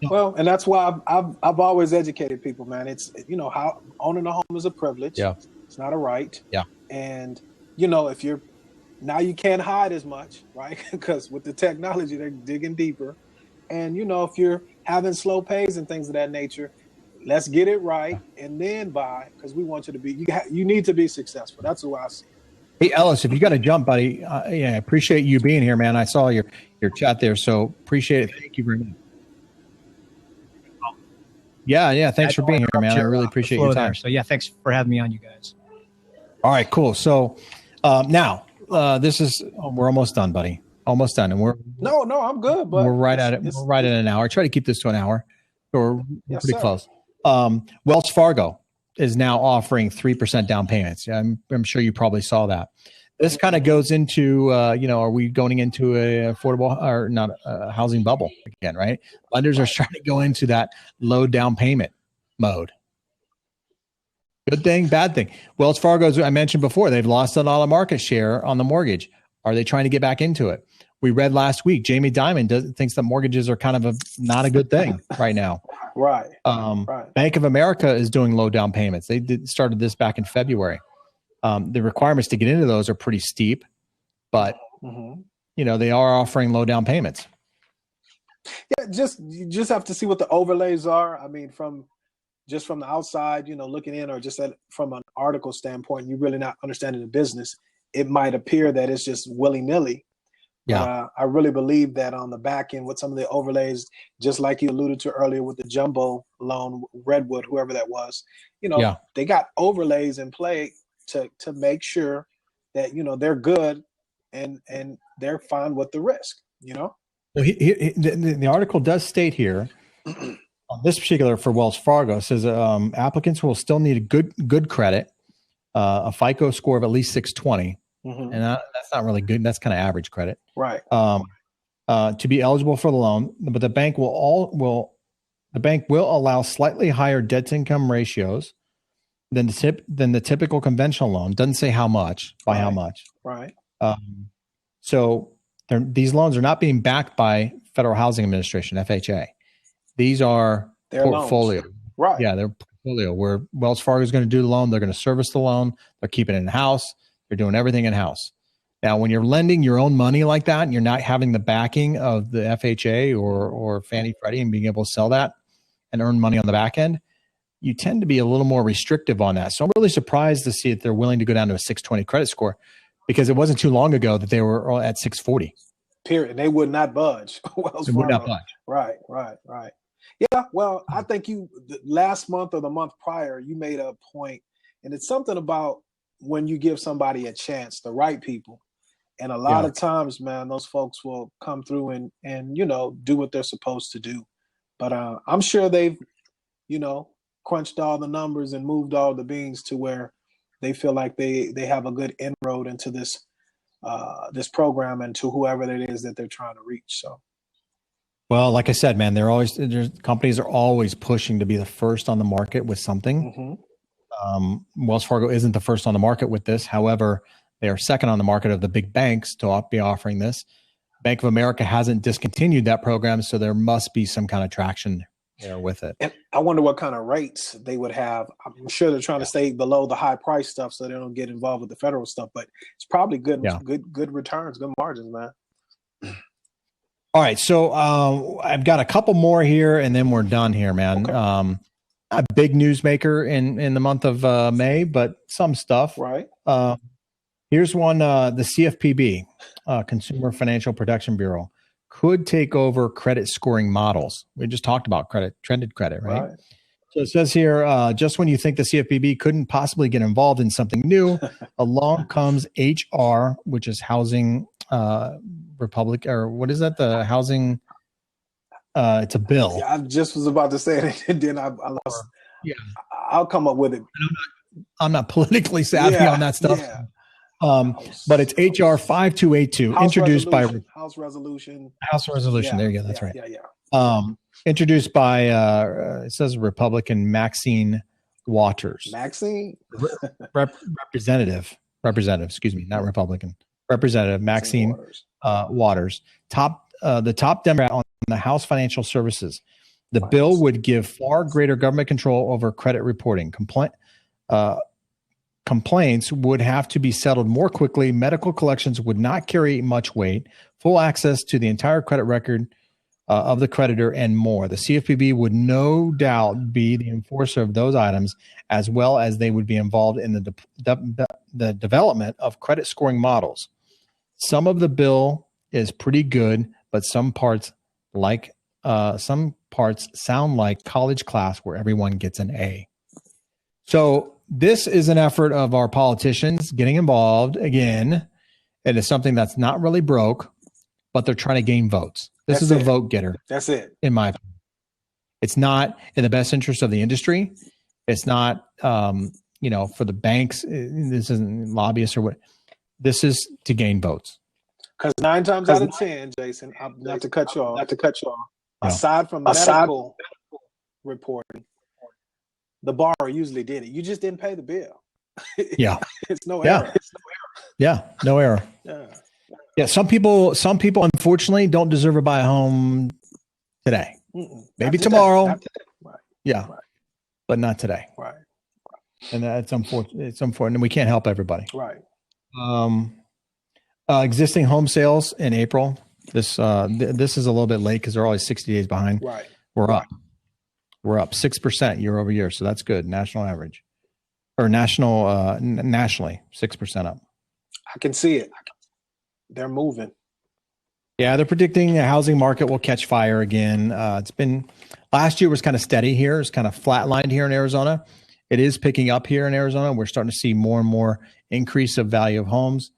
Well, and that's why I've always educated people, man. It's, how owning a home is a privilege. Yeah. It's not a right. Yeah. And, if you're, now you can't hide as much, right? Because with the technology, they're digging deeper. And, if you're having slow pays and things of that nature, let's get it right and then buy, because we want you to be, you need to be successful. That's the way I see it. Hey, Ellis, if you got to jump, buddy, I appreciate you being here, man. I saw your chat there, so appreciate it. Thank you very much. Yeah. Thanks for being here, man. I really appreciate your time. So, thanks for having me on, you guys. All right, cool. So now we're almost done, buddy. Almost done, and no, I'm good. But we're right at it. We're right at an hour. Try to keep this to an hour. So we're pretty close. Wells Fargo is now offering 3% down payments. I'm sure you probably saw that. This kind of goes into, are we going into a affordable or not a housing bubble again, right? Lenders are trying to go into that low down payment mode. Good thing, bad thing. Wells Fargo, as I mentioned before, they've lost a lot of market share on the mortgage. Are they trying to get back into it? We read last week, Jamie Dimon thinks that mortgages are kind of not a good thing right now. Right. Bank of America is doing low down payments. They started this back in February. The requirements to get into those are pretty steep, but they are offering low down payments. Yeah, you just have to see what the overlays are. I mean, from the outside, looking in, or just from an article standpoint, you're really not understanding the business. It might appear that it's just willy-nilly, Yeah. I really believe that on the back end with some of the overlays, just like you alluded to earlier with the jumbo loan, Redwood, whoever that was, they got overlays in play to make sure that, they're good and they're fine with the risk, Well, the article does state here, on this particular for Wells Fargo, says applicants will still need a good credit, a FICO score of at least 620. And that's not really good. That's kind of average credit, right? To be eligible for the loan, but the bank will allow slightly higher debt to income ratios than the typical conventional loan. Doesn't say how much, how much, right? So these loans are not being backed by Federal Housing Administration, FHA. These are their portfolio, loans. Right? Yeah, they're portfolio where Wells Fargo is going to do the loan. They're going to service the loan. They're keeping it in house. They're doing everything in house. Now, when you're lending your own money like that, and you're not having the backing of the FHA or Fannie Freddie and being able to sell that and earn money on the back end, you tend to be a little more restrictive on that. So I'm really surprised to see that they're willing to go down to a 620 credit score, because it wasn't too long ago that they were at 640. Period. They would not budge. They would not budge. Right. Yeah. Well, I think last month or the month prior, you made a point, and it's something about when you give somebody a chance, the right people. And a lot of times, man, those folks will come through and do what they're supposed to do. But I'm sure they've, crunched all the numbers and moved all the beans to where they feel like they have a good inroad into this program and to whoever it is that they're trying to reach. So, well, like I said, man, companies are always pushing to be the first on the market with something. Wells Fargo isn't the first on the market with this. However, they are second on the market of the big banks to be offering this. Bank of America hasn't discontinued that program, so there must be some kind of traction there with it. And I wonder what kind of rates they would have. I'm sure they're trying to stay below the high price stuff so they don't get involved with the federal stuff, but it's probably good returns, good margins, man. All right. So I've got a couple more here and then we're done here, man. Okay. A big newsmaker in the month of May, but some stuff. Right. Here's one, the CFPB, Consumer Financial Protection Bureau, could take over credit scoring models. We just talked about trended credit, right? So it says here, just when you think the CFPB couldn't possibly get involved in something new, along comes HR, which is Housing Republic, or what is that? The Housing, it's a bill. Yeah, I just was about to say it, and then I lost. Yeah, I'll come up with it. I'm not politically savvy on that stuff. Yeah. But it's HR 5282, introduced by House Resolution. Yeah, there you go. That's right. Yeah. Introduced by it says Republican Maxine Waters. Maxine? Representative, excuse me, not Republican. Representative Maxine Waters. The top Democrat on the House Financial Services. The bill would give far greater government control over credit reporting. Complaints would have to be settled more quickly. Medical collections would not carry much weight. Full access to the entire credit record of the creditor and more. The CFPB would no doubt be the enforcer of those items, as well as they would be involved in the development of credit scoring models. Some of the bill is pretty good, but some parts sound like college class where everyone gets an A. So this is an effort of our politicians getting involved again. It is something that's not really broke, but they're trying to gain votes. This is a vote getter. That's it. In my opinion. It's not in the best interest of the industry. It's not, for the banks. This isn't lobbyists or what. This is to gain votes. Because 9 times out of 10, Jayson, not to cut you off. Aside from medical reporting, the borrower usually did it. You just didn't pay the bill. Yeah. It's no error. Yeah, no error. Yeah, some people unfortunately don't deserve to buy a home today. Maybe tomorrow. Not today. Right. Yeah. Right. But not today. Right. And that's unfortunate. It's unfortunate. And we can't help everybody. Right. Existing home sales in April. This is a little bit late because they're always 60 days behind. Right. We're up 6% year over year. So that's good. National average or nationally 6% up. I can see it. They're moving. Yeah, they're predicting the housing market will catch fire again. It's been last year was kind of steady here. It's kind of flatlined here in Arizona. It is picking up here in Arizona. We're starting to see more and more increase of value of homes,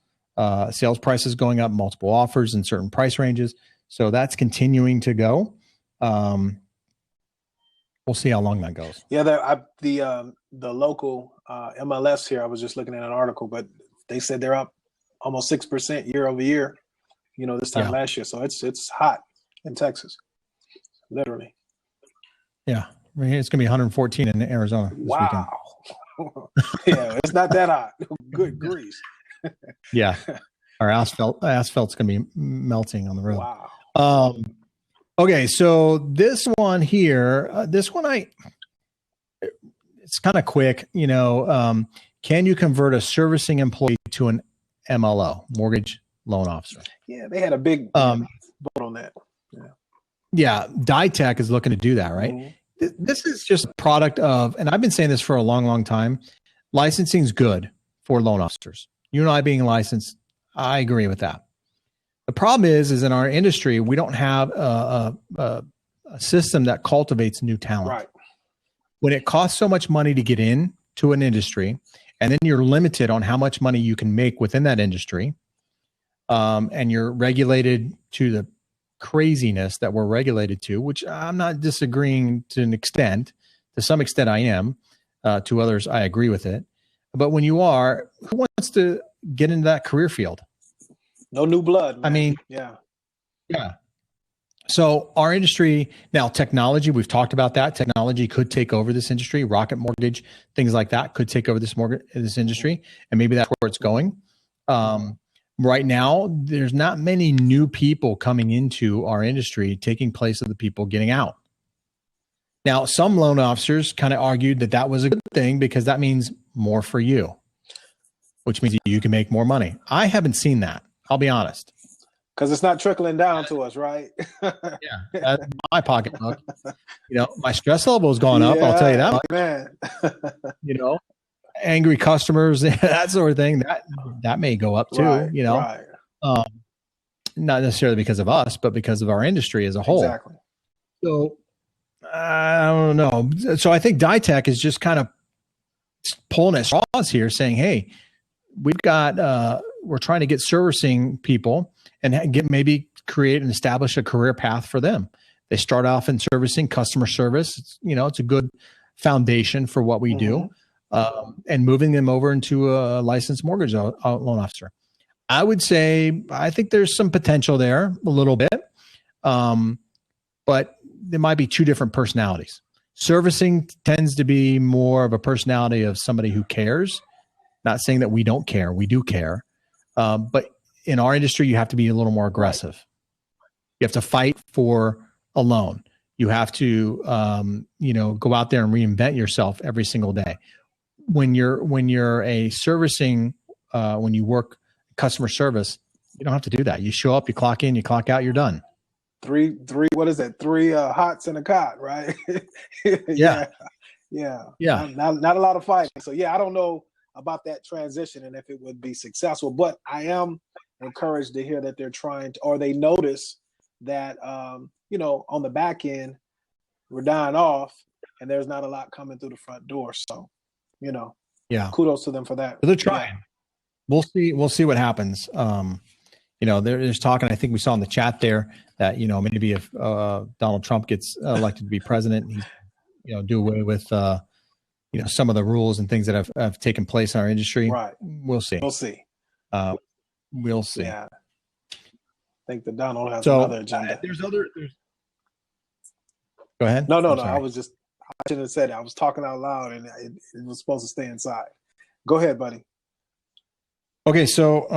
sales prices going up, multiple offers in certain price ranges. So that's continuing to go. We'll see how long that goes. Yeah, the local MLS here, I was just looking at an article, but they said they're up almost 6% year over year, this time last year. So it's hot in Texas, literally. Yeah, it's going to be 114 in Arizona this weekend. Yeah, it's not that hot. Good grief. Yeah, our asphalt's going to be melting on the road. Wow. Okay, so this one here, it's kind of quick. Can you convert a servicing employee to an MLO, mortgage loan officer? Yeah, they had a big vote on that. Yeah, DITEC is looking to do that, right? Mm-hmm. This is just a product of, and I've been saying this for a long, long time, licensing is good for loan officers. You and I being licensed, I agree with that. The problem is in our industry, we don't have a system that cultivates new talent. Right. When it costs so much money to get in to an industry, and then you're limited on how much money you can make within that industry, and you're regulated to the craziness that we're regulated to, which I'm not disagreeing to an extent. To some extent, I am. To others, I agree with it. But when you are, who wants to get into that career field? No new blood, man. I mean, yeah. So our industry now, technology, we've talked about that. Technology could take over this industry. Rocket mortgage, things like that could take over this industry, and maybe that's where it's going. Right now, there's not many new people coming into our industry taking place of the people getting out. Now, some loan officers kind of argued that was a good thing because that means more for you, which means you can make more money. I haven't seen that. I'll be honest. Because it's not trickling down to us, right? Yeah, that's my pocketbook. My stress level has gone up. I'll tell you that much. Man. Angry customers, that sort of thing. That may go up too. Right. Not necessarily because of us, but because of our industry as a whole. Exactly. So I don't know. So I think DITEC is just kind of pulling at straws here, saying, "Hey, we've got we're trying to get servicing people and maybe create and establish a career path for them. They start off in servicing, customer service. It's a good foundation for what we do, and moving them over into a licensed mortgage loan officer. I would say I think there's some potential there a little bit, but there might be two different personalities. Servicing tends to be more of a personality of somebody who cares. Not saying that we don't care. We do care. But in our industry, you have to be a little more aggressive. You have to fight for a loan. You have to, go out there and reinvent yourself every single day. When you're a servicing, when you work customer service, you don't have to do that. You show up, you clock in, you clock out, you're done. Three, what is that? 3 hots in a cot, right? Yeah. Not a lot of fighting. So I don't know about that transition and if it would be successful, but I am encouraged to hear that they're trying to, or they notice that, on the back end, we're dying off and there's not a lot coming through the front door. So, kudos to them for that. They're trying. We'll see what happens. There's talking, I think we saw in the chat there that, maybe if Donald Trump gets elected to be president, he's, do away with, some of the rules and things that have taken place in our industry. Right. We'll see. We'll see. Yeah. I think that Donald has another agenda. Go ahead. No. I shouldn't have said it. I was talking out loud and it was supposed to stay inside. Go ahead, buddy. Okay. So,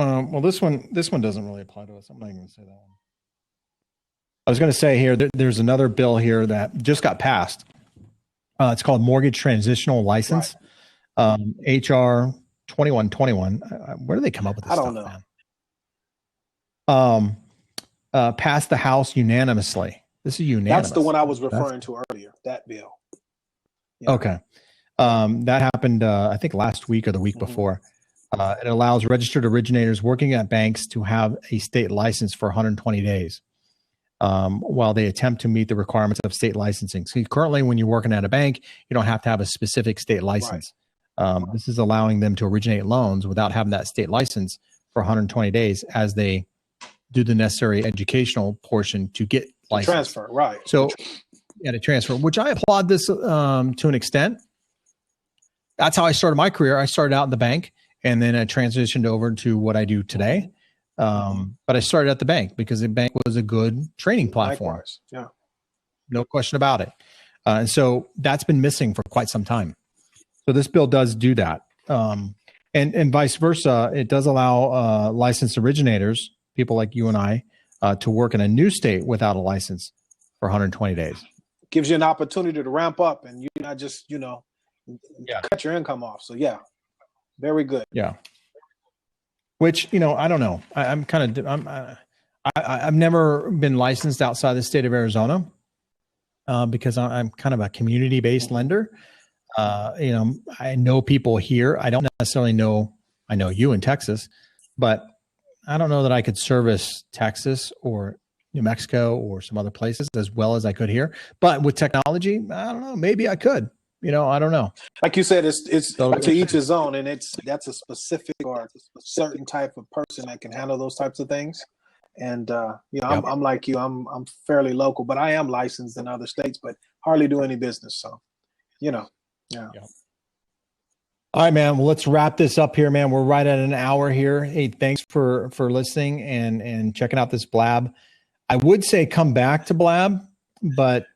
this one doesn't really apply to us. I'm not even going to say that one. I was going to say here, there's another bill here that just got passed. It's called Mortgage Transitional License, HR 2121. Where do they come up with this stuff, man? Passed the House unanimously. This is unanimous. That's the one I was referring to earlier, that bill. Yeah. Okay. That happened, I think last week or the week before. It allows registered originators working at banks to have a state license for 120 days while they attempt to meet the requirements of state licensing. So currently, when you're working at a bank, you don't have to have a specific state license. Right. This is allowing them to originate loans without having that state license for 120 days as they do the necessary educational portion to get licensed. Transfer, right. So, yeah, to transfer, which I applaud this to an extent. That's how I started my career. I started out in the bank, and then I transitioned over to what I do today. But I started at the bank because the bank was a good training platform. Likewise. Yeah, no question about it. And so that's been missing for quite some time. So this bill does do that. And vice versa, it does allow licensed originators, people like you and I, to work in a new state without a license for 120 days. Gives you an opportunity to ramp up, and you're not just, cut your income off. So yeah, very good. Yeah. Which, I don't know. I've never been licensed outside the state of Arizona because I'm kind of a community-based lender. I know people here. I don't necessarily know. I know you in Texas, but I don't know that I could service Texas or New Mexico or some other places as well as I could here. But with technology, I don't know. Maybe I could. I don't know. Like you said, it's so, to each his own, and that's a specific or a certain type of person that can handle those types of things. And I'm like you. I'm fairly local, but I am licensed in other states, but hardly do any business. So, yeah. All right, man. Well, let's wrap this up here, man. We're right at an hour here. Hey, thanks for listening and checking out this blab. I would say come back to blab, but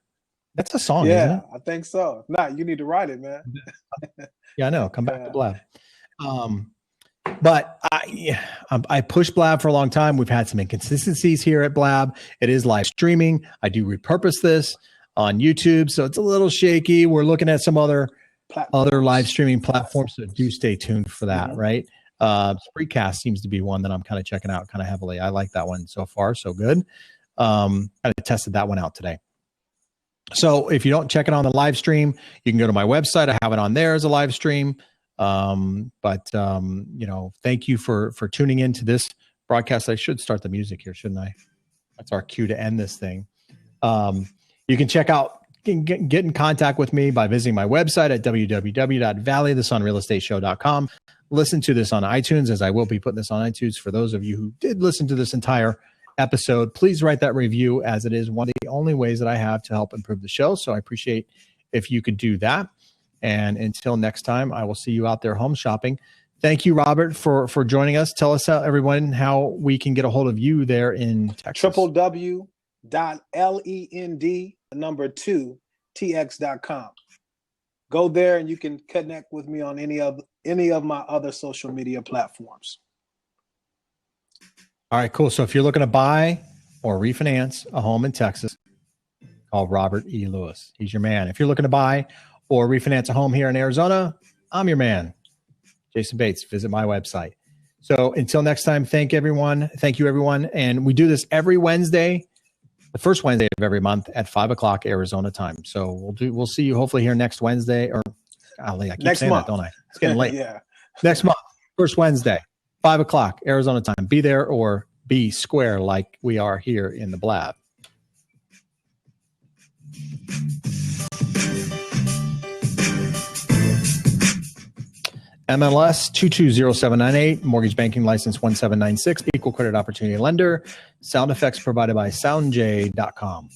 that's a song, isn't it? I think so. If not, you need to write it, man. Yeah, I know. Come back to blab. But I pushed blab for a long time. We've had some inconsistencies here at blab. It is live streaming. I do repurpose this on YouTube, so it's a little shaky. We're looking at some other live streaming platforms, so do stay tuned for that, right? Spreecast seems to be one that I'm kind of checking out kind of heavily. I like that one so far, so good. I tested that one out today. So if you don't check it on the live stream, you can go to my website. I have it on there as a live stream. But thank you for tuning into this broadcast. I should start the music here, shouldn't I? That's our cue to end this thing. You can get in contact with me by visiting my website at www.valleythesonrealestateshow.com. Listen to this on iTunes, as I will be putting this on iTunes. For those of you who did listen to this entire episode, please write that review, as it is one of the only ways that I have to help improve the show. So I appreciate if you could do that. And until next time, I will see you out there home shopping. Thank you, Robert, for joining us. Tell us, everyone, how we can get a hold of you there in Texas. www.lend2tx.com. Go there and you can connect with me on any of my other social media platforms. All right, cool. So if you're looking to buy or refinance a home in Texas, call Robert E. Lewis. He's your man. If you're looking to buy or refinance a home here in Arizona, I'm your man, Jayson Bates. Visit my website. So until next time, thank you, everyone. And we do this every Wednesday, the first Wednesday of every month at 5:00 Arizona time. So we'll see you hopefully here next Wednesday, or golly, I keep saying that, don't I? It's getting late. Yeah. Next month, first Wednesday, 5:00 Arizona time. Be there or be square like we are here in the Blab. NMLS 220798, mortgage banking license 1796, equal credit opportunity lender. Sound effects provided by soundj.com.